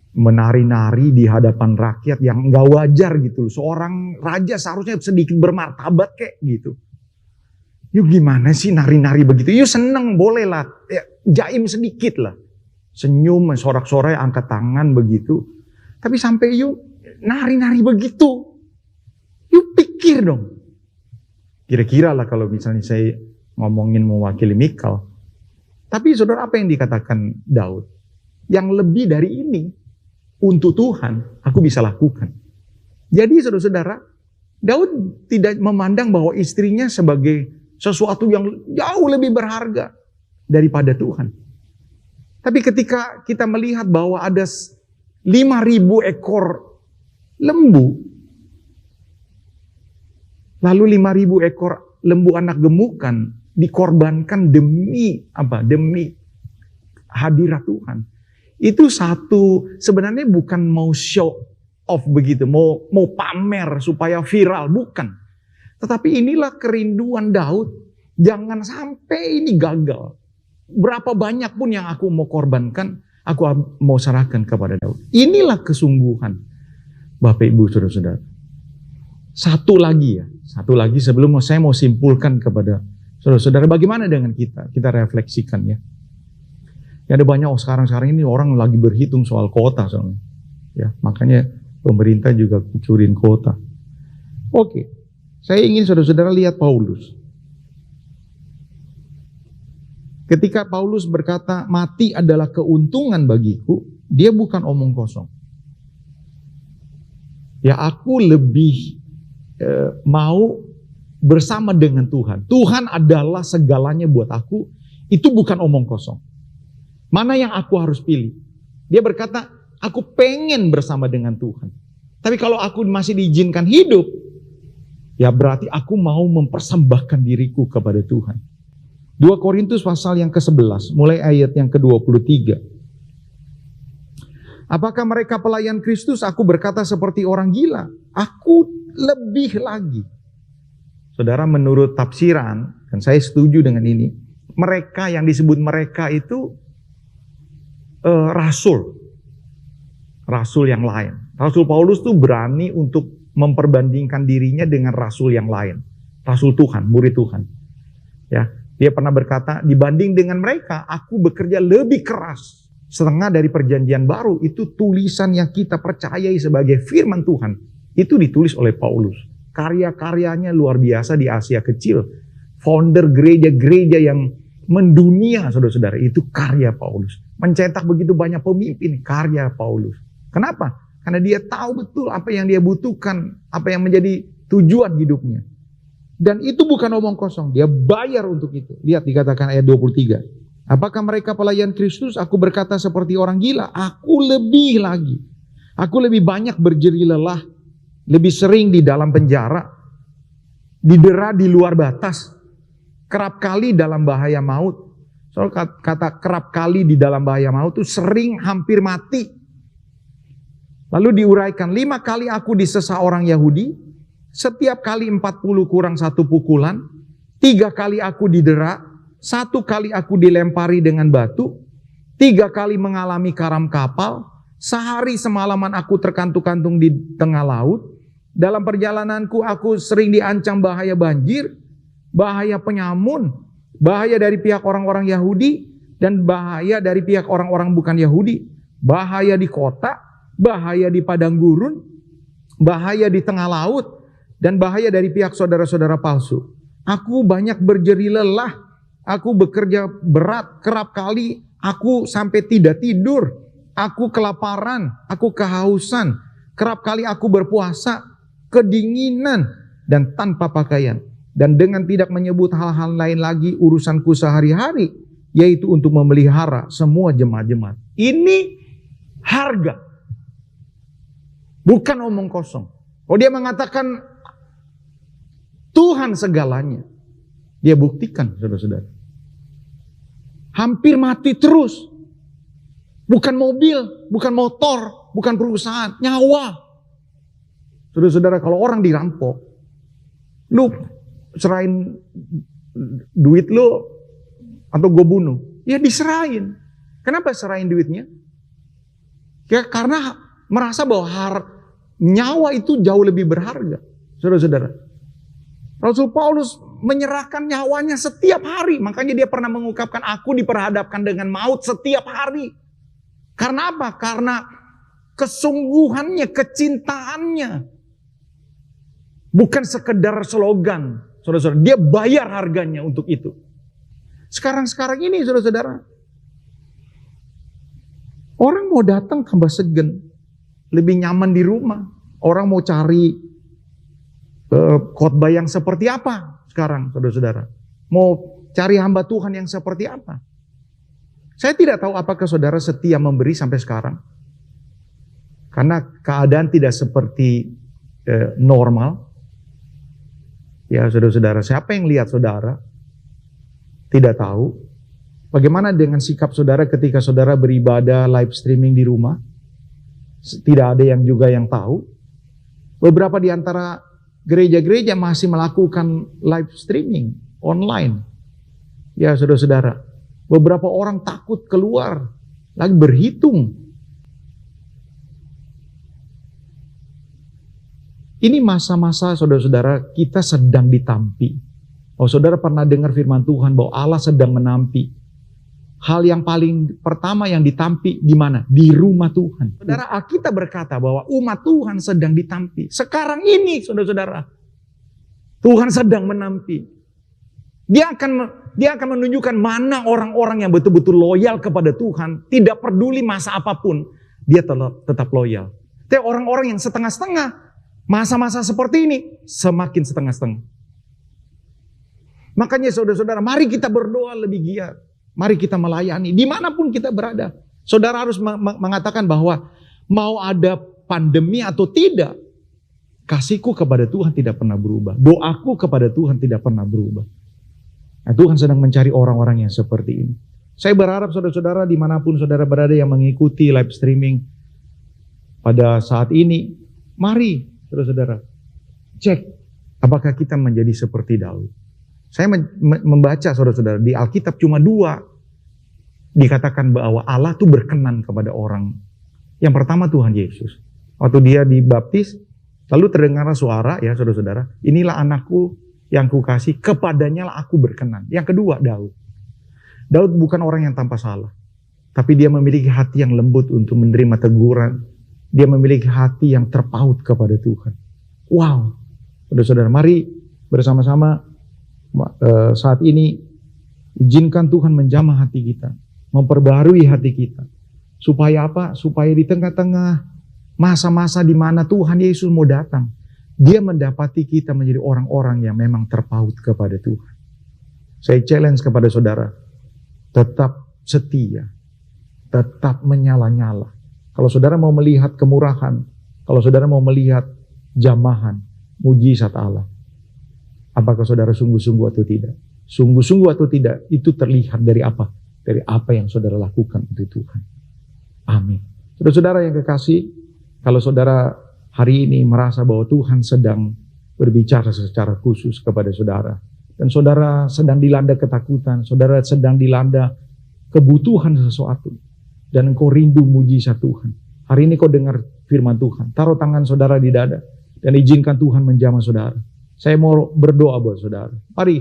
Speaker 4: menari-nari di hadapan rakyat yang gak wajar gitu. Seorang raja seharusnya sedikit bermartabat kayak gitu. Yuk gimana sih nari-nari begitu? Yuk seneng boleh lah, ya, jaim sedikit lah. Senyum, sorak-sorai, angkat tangan begitu. Tapi sampai yuk nari-nari begitu. Yuk pikir dong. Kira-kira lah kalau misalnya saya ngomongin mewakili Mikal. Tapi saudara, apa yang dikatakan Daud? Yang lebih dari ini, untuk Tuhan, aku bisa lakukan. Jadi saudara-saudara, Daud tidak memandang bahwa istrinya sebagai sesuatu yang jauh lebih berharga daripada Tuhan. Tapi ketika kita melihat bahwa ada 5.000 ekor lembu, lalu 5.000 ekor lembu anak gemukan dikorbankan demi apa? Demi hadirat Tuhan. Itu satu, sebenarnya bukan mau show off begitu, mau pamer supaya viral, bukan. Tetapi inilah kerinduan Daud, jangan sampai ini gagal. Berapa banyak pun yang aku mau korbankan, aku mau serahkan kepada Daud. Inilah kesungguhan Bapak Ibu Saudara-saudara. Satu lagi sebelum saya mau simpulkan kepada saudara-saudara, bagaimana dengan kita? Kita refleksikan ya. Ya, ada banyak sekarang ini orang lagi berhitung soal kota soalnya. Ya, makanya pemerintah juga kucurin kota. Oke, saya ingin saudara-saudara lihat Paulus. Ketika Paulus berkata mati adalah keuntungan bagiku, dia bukan omong kosong. Ya, aku lebih mau bersama dengan Tuhan. Tuhan adalah segalanya buat aku. Itu bukan omong kosong. Mana yang aku harus pilih? Dia berkata, aku pengen bersama dengan Tuhan. Tapi kalau aku masih diizinkan hidup, ya berarti aku mau mempersembahkan diriku kepada Tuhan. 2 Korintus pasal yang ke-11, mulai ayat yang ke-23. Apakah mereka pelayan Kristus? Aku berkata seperti orang gila. Aku lebih lagi. Saudara, menurut tafsiran, dan saya setuju dengan ini, mereka yang disebut mereka itu rasul. Rasul yang lain. Rasul Paulus tuh berani untuk memperbandingkan dirinya dengan rasul yang lain. Rasul Tuhan, murid Tuhan. Ya, dia pernah berkata, dibanding dengan mereka, aku bekerja lebih keras. Setengah dari perjanjian baru, itu tulisan yang kita percayai sebagai firman Tuhan. Itu ditulis oleh Paulus. Karya-karyanya luar biasa di Asia Kecil. Founder gereja-gereja yang mendunia, saudara-saudara, itu karya Paulus. Mencetak begitu banyak pemimpin, karya Paulus. Kenapa? Karena dia tahu betul apa yang dia butuhkan, apa yang menjadi tujuan hidupnya. Dan itu bukan omong kosong, dia bayar untuk itu. Lihat dikatakan ayat 23. Apakah mereka pelayan Kristus? Aku berkata seperti orang gila. Aku lebih lagi. Aku lebih banyak berjeri lelah. Lebih sering di dalam penjara. Didera di luar batas. Kerap kali dalam bahaya maut. Soal kata kerap kali di dalam bahaya maut itu sering hampir mati. Lalu diuraikan, 5 kali aku disesa orang Yahudi. Setiap kali 40 kurang 1 pukulan. 3 kali aku didera. 1 kali aku dilempari dengan batu. 3 kali mengalami karam kapal. Sehari semalaman aku terkantung-kantung di tengah laut. Dalam perjalananku aku sering diancam bahaya banjir, bahaya penyamun, bahaya dari pihak orang-orang Yahudi, dan bahaya dari pihak orang-orang bukan Yahudi. Bahaya di kota, bahaya di padang gurun, bahaya di tengah laut, dan bahaya dari pihak saudara-saudara palsu. Aku banyak berjeri lelah, aku bekerja berat, kerap kali aku sampai tidak tidur, aku kelaparan, aku kehausan, kerap kali aku berpuasa, kedinginan, dan tanpa pakaian. Dan dengan tidak menyebut hal-hal lain lagi urusanku sehari-hari, yaitu untuk memelihara semua jemaat-jemaat. Ini harga, bukan omong kosong. Oh, dia mengatakan Tuhan segalanya. Dia buktikan, saudara-saudara. Hampir mati terus. Bukan mobil, bukan motor, bukan perusahaan, nyawa. Saudara-saudara, kalau orang dirampok, lu serahin duit lu atau gue bunuh, ya diserahin. Kenapa serahin duitnya? Ya karena merasa bahwa nyawa itu jauh lebih berharga. Saudara-saudara, Rasul Paulus menyerahkan nyawanya setiap hari. Makanya dia pernah mengungkapkan, aku diperhadapkan dengan maut setiap hari. Karena apa? Karena kesungguhannya, kecintaannya. Bukan sekedar slogan. Saudara-saudara, dia bayar harganya untuk itu. Sekarang ini, saudara-saudara, orang mau datang tambah segen. Lebih nyaman di rumah. Orang mau cari khotbah yang seperti apa sekarang, saudara-saudara? Mau cari hamba Tuhan yang seperti apa? Saya tidak tahu apakah saudara setia memberi sampai sekarang. Karena keadaan tidak seperti normal. Ya saudara-saudara, siapa yang lihat saudara? Tidak tahu. Bagaimana dengan sikap saudara ketika saudara beribadah live streaming di rumah? Tidak ada yang juga yang tahu. Beberapa di antara gereja-gereja masih melakukan live streaming online. Ya saudara-saudara, beberapa orang takut keluar, lagi berhitung. Ini masa-masa saudara-saudara kita sedang ditampi. Oh, saudara pernah dengar firman Tuhan bahwa Allah sedang menampi. Hal yang paling pertama yang ditampi di mana? Di rumah Tuhan. Saudara, Alkitab berkata bahwa umat Tuhan sedang ditampi. Sekarang ini, saudara-saudara, Tuhan sedang menampi. Dia akan Dia akan menunjukkan mana orang-orang yang betul-betul loyal kepada Tuhan. Tidak peduli masa apapun, dia tetap loyal. Tapi orang-orang yang setengah-setengah, masa-masa seperti ini semakin setengah-setengah. Makanya saudara-saudara, mari kita berdoa lebih giat. Mari kita melayani dimanapun kita berada. Saudara harus mengatakan bahwa mau ada pandemi atau tidak, kasihku kepada Tuhan tidak pernah berubah. Doaku kepada Tuhan tidak pernah berubah. Nah, Tuhan sedang mencari orang-orang yang seperti ini. Saya berharap saudara-saudara dimanapun saudara berada yang mengikuti live streaming pada saat ini, mari saudara-saudara cek apakah kita menjadi seperti Daud. Saya membaca saudara-saudara di Alkitab cuma 2 dikatakan bahwa Allah tuh berkenan kepada orang. Yang pertama Tuhan Yesus. Waktu dia dibaptis, lalu terdengarlah suara ya saudara-saudara, inilah anakku yang kukasih, kepadanya lah aku berkenan. Yang kedua Daud. Daud bukan orang yang tanpa salah, tapi dia memiliki hati yang lembut untuk menerima teguran. Dia memiliki hati yang terpaut kepada Tuhan. Wow, saudara-saudara, mari bersama-sama saat ini izinkan Tuhan menjamah hati kita, memperbarui hati kita. Supaya apa? Supaya di tengah-tengah masa-masa di mana Tuhan Yesus mau datang, dia mendapati kita menjadi orang-orang yang memang terpaut kepada Tuhan. Saya challenge kepada saudara, tetap setia, tetap menyala-nyala. Kalau saudara mau melihat kemurahan, kalau saudara mau melihat jamahan, mujizat Allah, apakah saudara sungguh-sungguh atau tidak? Sungguh-sungguh atau tidak, itu terlihat dari apa? Dari apa yang saudara lakukan untuk Tuhan. Amin. Saudara-saudara yang kekasih, kalau saudara hari ini merasa bahwa Tuhan sedang berbicara secara khusus kepada saudara, dan saudara sedang dilanda ketakutan, saudara sedang dilanda kebutuhan sesuatu, dan engkau rindu mujizat Tuhan. Hari ini kau dengar firman Tuhan, taruh tangan saudara di dada, dan izinkan Tuhan menjamah saudara. Saya mau berdoa buat saudara. Mari,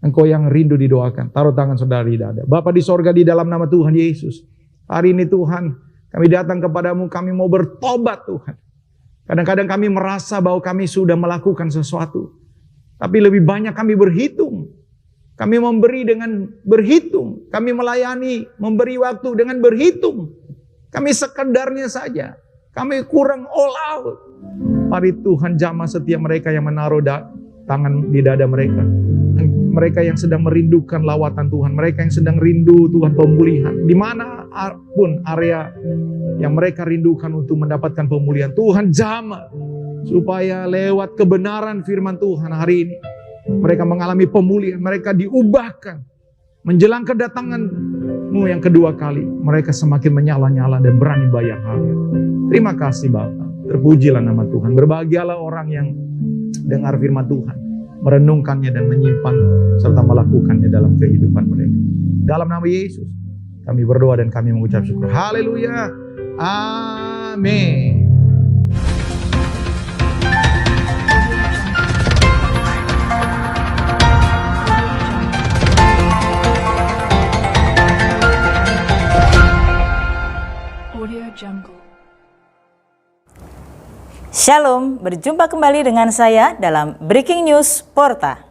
Speaker 4: engkau yang rindu didoakan, taruh tangan saudara di dada. Bapa di sorga, di dalam nama Tuhan Yesus, hari ini Tuhan, kami datang kepadamu, kami mau bertobat Tuhan. Kadang-kadang kami merasa bahwa kami sudah melakukan sesuatu, tapi lebih banyak kami berhitung. Kami memberi dengan berhitung. Kami melayani, memberi waktu dengan berhitung. Kami sekedarnya saja. Kami kurang all out. Mari Tuhan jamah setiap mereka yang menaruh tangan di dada mereka. Mereka yang sedang merindukan lawatan Tuhan. Mereka yang sedang rindu Tuhan pemulihan. Dimanapun area yang mereka rindukan untuk mendapatkan pemulihan, Tuhan jamah. Supaya lewat kebenaran firman Tuhan hari ini, mereka mengalami pemulihan, mereka diubahkan. Menjelang kedatangan-Mu yang kedua kali, mereka semakin menyala-nyala dan berani bayar harga. Terima kasih Bapa. Terpujilah nama Tuhan. Berbahagialah orang yang dengar firman Tuhan, merenungkannya dan menyimpan serta melakukannya dalam kehidupan mereka. Dalam nama Yesus, kami berdoa dan kami mengucap syukur. Haleluya. Amin.
Speaker 5: Shalom, berjumpa kembali dengan saya dalam Breaking News Porta.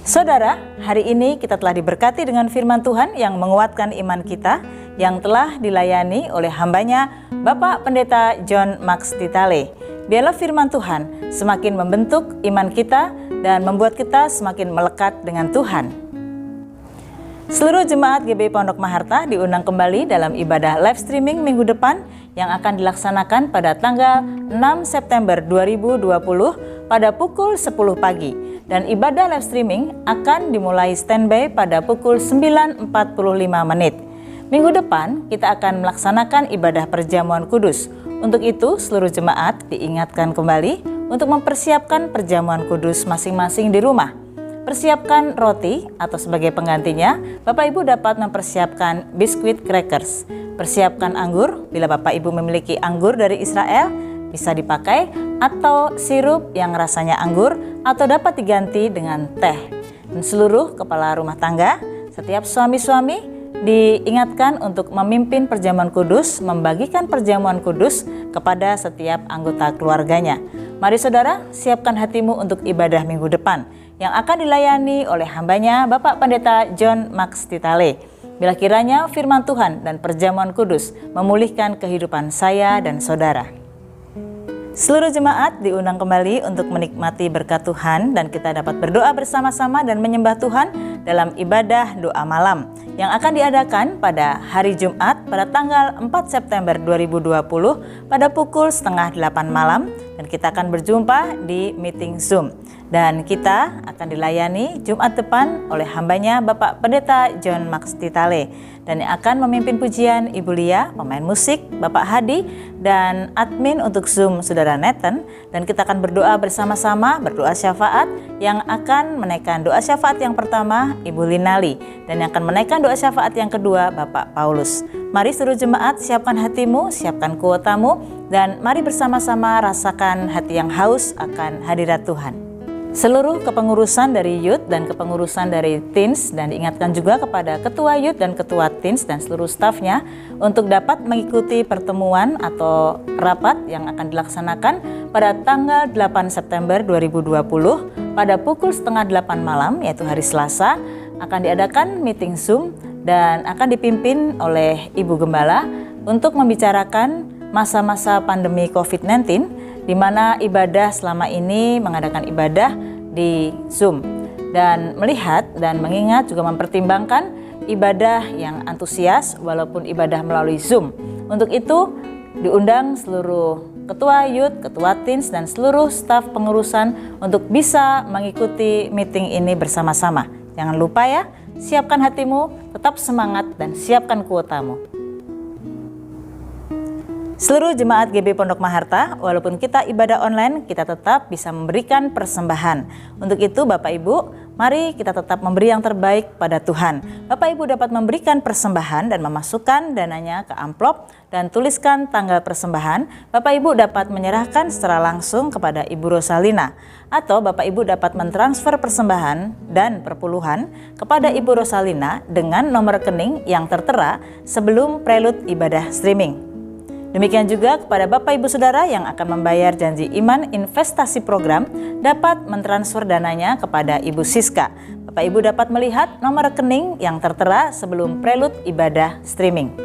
Speaker 5: Saudara, hari ini kita telah diberkati dengan firman Tuhan yang menguatkan iman kita, yang telah dilayani oleh hambanya Bapak Pendeta John Max Titale. Biarlah firman Tuhan semakin membentuk iman kita dan membuat kita semakin melekat dengan Tuhan. Seluruh jemaat GBI Pondok Maharta diundang kembali dalam ibadah live streaming minggu depan yang akan dilaksanakan pada tanggal 6 September 2020 pada pukul 10 pagi. Dan ibadah live streaming akan dimulai standby pada pukul 9.45 menit. Minggu depan kita akan melaksanakan ibadah perjamuan kudus. Untuk itu seluruh jemaat diingatkan kembali untuk mempersiapkan perjamuan kudus masing-masing di rumah. Persiapkan roti atau sebagai penggantinya, Bapak Ibu dapat mempersiapkan biskuit crackers. Persiapkan anggur, bila Bapak Ibu memiliki anggur dari Israel, bisa dipakai, atau sirup yang rasanya anggur, atau dapat diganti dengan teh. Dan seluruh kepala rumah tangga, setiap suami-suami, diingatkan untuk memimpin perjamuan kudus, membagikan perjamuan kudus kepada setiap anggota keluarganya. Mari saudara, siapkan hatimu untuk ibadah minggu depan yang akan dilayani oleh hambanya Bapak Pendeta John Max Titale. Bila kiranya firman Tuhan dan perjamuan kudus memulihkan kehidupan saya dan saudara. Seluruh jemaat diundang kembali untuk menikmati berkat Tuhan dan kita dapat berdoa bersama-sama dan menyembah Tuhan dalam ibadah doa malam yang akan diadakan pada hari Jumat pada tanggal 4 September 2020 pada pukul 7:30 malam dan kita akan berjumpa di meeting Zoom. Dan kita akan dilayani Jumat depan oleh hambanya Bapak Pendeta John Max Titale. Dan yang akan memimpin pujian Ibu Lia, pemain musik Bapak Hadi, dan admin untuk Zoom Saudara Nathan. Dan kita akan berdoa bersama-sama, berdoa syafaat yang akan menaikkan doa syafaat yang pertama Ibu Linali. Dan yang akan menaikkan doa syafaat yang kedua Bapak Paulus. Mari seluruh jemaat siapkan hatimu, siapkan kuotamu, dan mari bersama-sama rasakan hati yang haus akan hadirat Tuhan. Seluruh kepengurusan dari youth dan kepengurusan dari teens dan diingatkan juga kepada ketua youth dan ketua teens dan seluruh stafnya untuk dapat mengikuti pertemuan atau rapat yang akan dilaksanakan pada tanggal 8 September 2020 pada pukul 7:30 malam yaitu hari Selasa akan diadakan meeting Zoom dan akan dipimpin oleh Ibu Gembala untuk membicarakan masa-masa pandemi COVID-19 di mana ibadah selama ini mengadakan ibadah di Zoom dan melihat dan mengingat juga mempertimbangkan ibadah yang antusias walaupun ibadah melalui Zoom. Untuk itu diundang seluruh ketua youth, ketua teens dan seluruh staf pengurusan untuk bisa mengikuti meeting ini bersama-sama. Jangan lupa ya, siapkan hatimu, tetap semangat dan siapkan kuotamu. Seluruh jemaat GB Pondok Maharta, walaupun kita ibadah online, kita tetap bisa memberikan persembahan. Untuk itu Bapak Ibu, mari kita tetap memberi yang terbaik pada Tuhan. Bapak Ibu dapat memberikan persembahan dan memasukkan dananya ke amplop dan tuliskan tanggal persembahan. Bapak Ibu dapat menyerahkan secara langsung kepada Ibu Rosalina. Atau Bapak Ibu dapat mentransfer persembahan dan perpuluhan kepada Ibu Rosalina dengan nomor rekening yang tertera sebelum prelude ibadah streaming. Demikian juga kepada Bapak Ibu Saudara yang akan membayar janji iman investasi program dapat mentransfer dananya kepada Ibu Siska. Bapak Ibu dapat melihat nomor rekening yang tertera sebelum prelude ibadah streaming.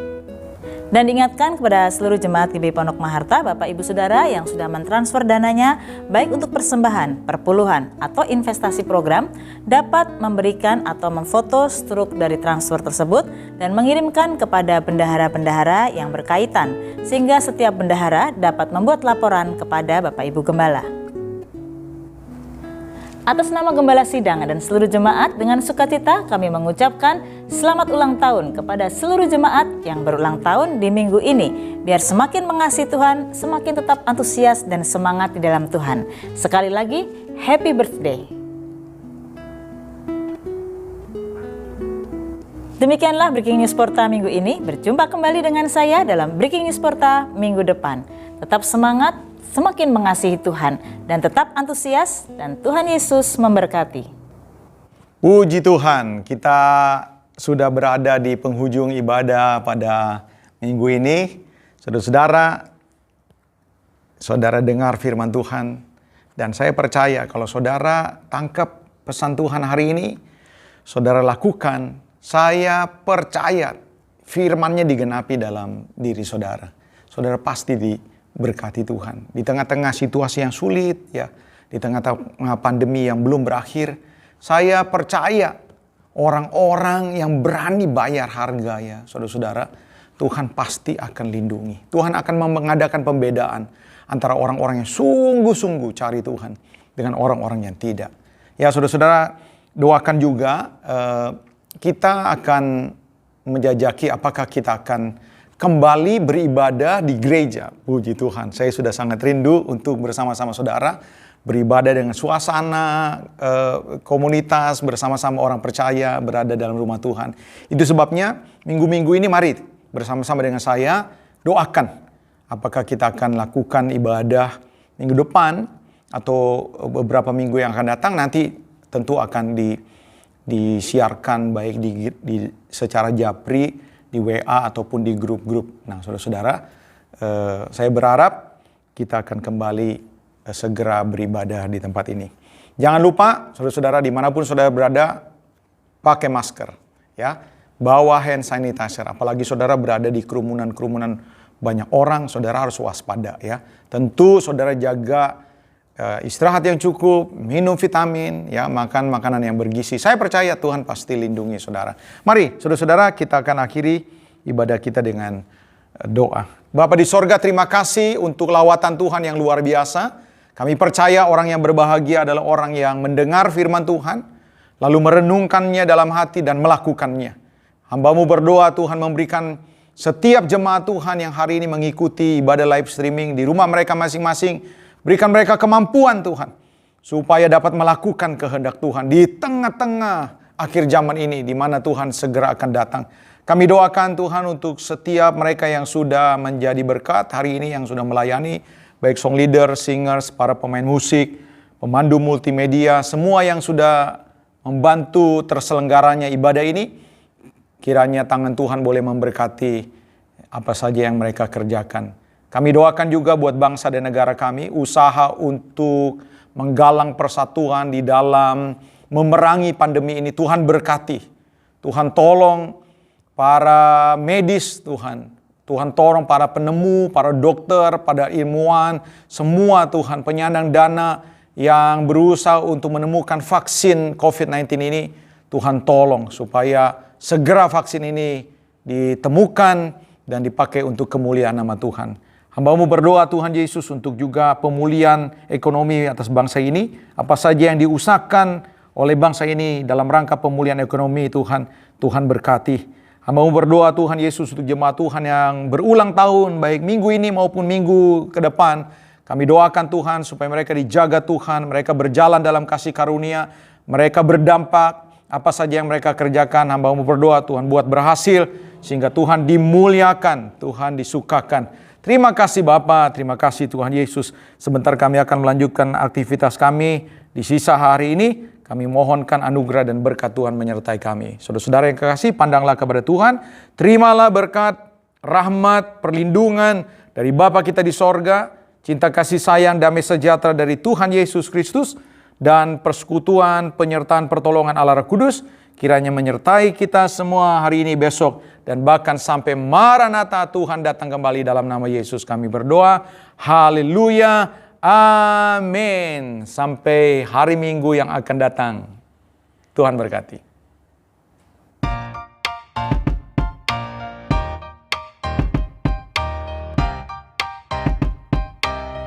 Speaker 5: Dan diingatkan kepada seluruh jemaat GB Pondok Maharta, Bapak Ibu Saudara yang sudah mentransfer dananya baik untuk persembahan, perpuluhan atau investasi program dapat memberikan atau memfoto struk dari transfer tersebut dan mengirimkan kepada bendahara-bendahara yang berkaitan sehingga setiap bendahara dapat membuat laporan kepada Bapak Ibu Gembala. Atas nama Gembala Sidang dan seluruh jemaat dengan sukacita kami mengucapkan selamat ulang tahun kepada seluruh jemaat yang berulang tahun di minggu ini. Biar semakin mengasihi Tuhan, semakin tetap antusias dan semangat di dalam Tuhan. Sekali lagi, happy birthday. Demikianlah Breaking News Porta minggu ini. Berjumpa kembali dengan saya dalam Breaking News Porta minggu depan. Tetap semangat, semakin mengasihi Tuhan, dan tetap antusias, dan Tuhan Yesus memberkati.
Speaker 2: Puji Tuhan, kita sudah berada di penghujung ibadah pada minggu ini. Saudara-saudara, saudara dengar firman Tuhan, dan saya percaya kalau saudara tangkap pesan Tuhan hari ini, saudara lakukan, saya percaya firman-Nya digenapi dalam diri saudara. Saudara pasti berkati Tuhan. Di tengah-tengah situasi yang sulit, ya, di tengah-tengah pandemi yang belum berakhir, saya percaya orang-orang yang berani bayar harga, ya, saudara-saudara, Tuhan pasti akan lindungi. Tuhan akan mengadakan pembedaan antara orang-orang yang sungguh-sungguh cari Tuhan dengan orang-orang yang tidak. Ya, saudara-saudara, doakan juga kita akan menjajaki apakah kita akan kembali beribadah di gereja. Puji Tuhan, saya sudah sangat rindu untuk bersama-sama saudara beribadah dengan suasana komunitas, bersama-sama orang percaya berada dalam rumah Tuhan. Itu sebabnya minggu-minggu ini mari bersama-sama dengan saya doakan apakah kita akan lakukan ibadah minggu depan atau beberapa minggu yang akan datang. Nanti tentu akan disiarkan baik secara japri, di WA ataupun di grup-grup. Nah, saudara-saudara, saya berharap kita akan kembali segera beribadah di tempat ini. Jangan lupa, saudara-saudara, dimanapun saudara berada, pakai masker, ya. Bawa hand sanitizer, apalagi saudara berada di kerumunan-kerumunan banyak orang, saudara harus waspada, ya. Tentu saudara jaga istirahat yang cukup, minum vitamin, ya, makan makanan yang bergizi. Saya percaya Tuhan pasti lindungi saudara. Mari, saudara-saudara, kita akan akhiri ibadah kita dengan doa. Bapa di sorga, terima kasih untuk lawatan Tuhan yang luar biasa. Kami percaya orang yang berbahagia adalah orang yang mendengar firman Tuhan, lalu merenungkannya dalam hati dan melakukannya. Hamba-Mu berdoa Tuhan memberikan setiap jemaat Tuhan yang hari ini mengikuti ibadah live streaming di rumah mereka masing-masing. Berikan mereka kemampuan Tuhan, supaya dapat melakukan kehendak Tuhan di tengah-tengah akhir zaman ini, di mana Tuhan segera akan datang. Kami doakan Tuhan untuk setiap mereka yang sudah menjadi berkat hari ini, yang sudah melayani, baik song leader, singers, para pemain musik, pemandu multimedia, semua yang sudah membantu terselenggaranya ibadah ini. Kiranya tangan Tuhan boleh memberkati apa saja yang mereka kerjakan. Kami doakan juga buat bangsa dan negara kami, usaha untuk menggalang persatuan di dalam memerangi pandemi ini. Tuhan berkati, Tuhan tolong para medis Tuhan. Tuhan tolong para penemu, para dokter, para ilmuwan, semua Tuhan penyandang dana yang berusaha untuk menemukan vaksin COVID-19 ini. Tuhan tolong supaya segera vaksin ini ditemukan dan dipakai untuk kemuliaan nama Tuhan. Hamba-Mu berdoa Tuhan Yesus untuk juga pemulihan ekonomi atas bangsa ini. Apa saja yang diusahakan oleh bangsa ini dalam rangka pemulihan ekonomi Tuhan berkati. Hamba-Mu berdoa Tuhan Yesus untuk jemaat Tuhan yang berulang tahun, baik minggu ini maupun minggu ke depan. Kami doakan Tuhan supaya mereka dijaga Tuhan, mereka berjalan dalam kasih karunia, mereka berdampak. Apa saja yang mereka kerjakan, hamba-Mu berdoa Tuhan buat berhasil, sehingga Tuhan dimuliakan, Tuhan disukakan. Terima kasih Bapa, terima kasih Tuhan Yesus. Sebentar kami akan melanjutkan aktivitas kami di sisa hari ini. Kami mohonkan anugerah dan berkat Tuhan menyertai kami. Saudara-saudara yang kekasih, pandanglah kepada Tuhan. Terimalah berkat, rahmat, perlindungan dari Bapa kita di sorga, cinta kasih sayang, damai sejahtera dari Tuhan Yesus Kristus, dan persekutuan, penyertaan, pertolongan Allah Roh Kudus kiranya menyertai kita semua hari ini, besok, dan bahkan sampai Maranatha Tuhan datang kembali. Dalam nama Yesus kami berdoa. Haleluya. Amin. Sampai hari Minggu yang akan datang. Tuhan berkati.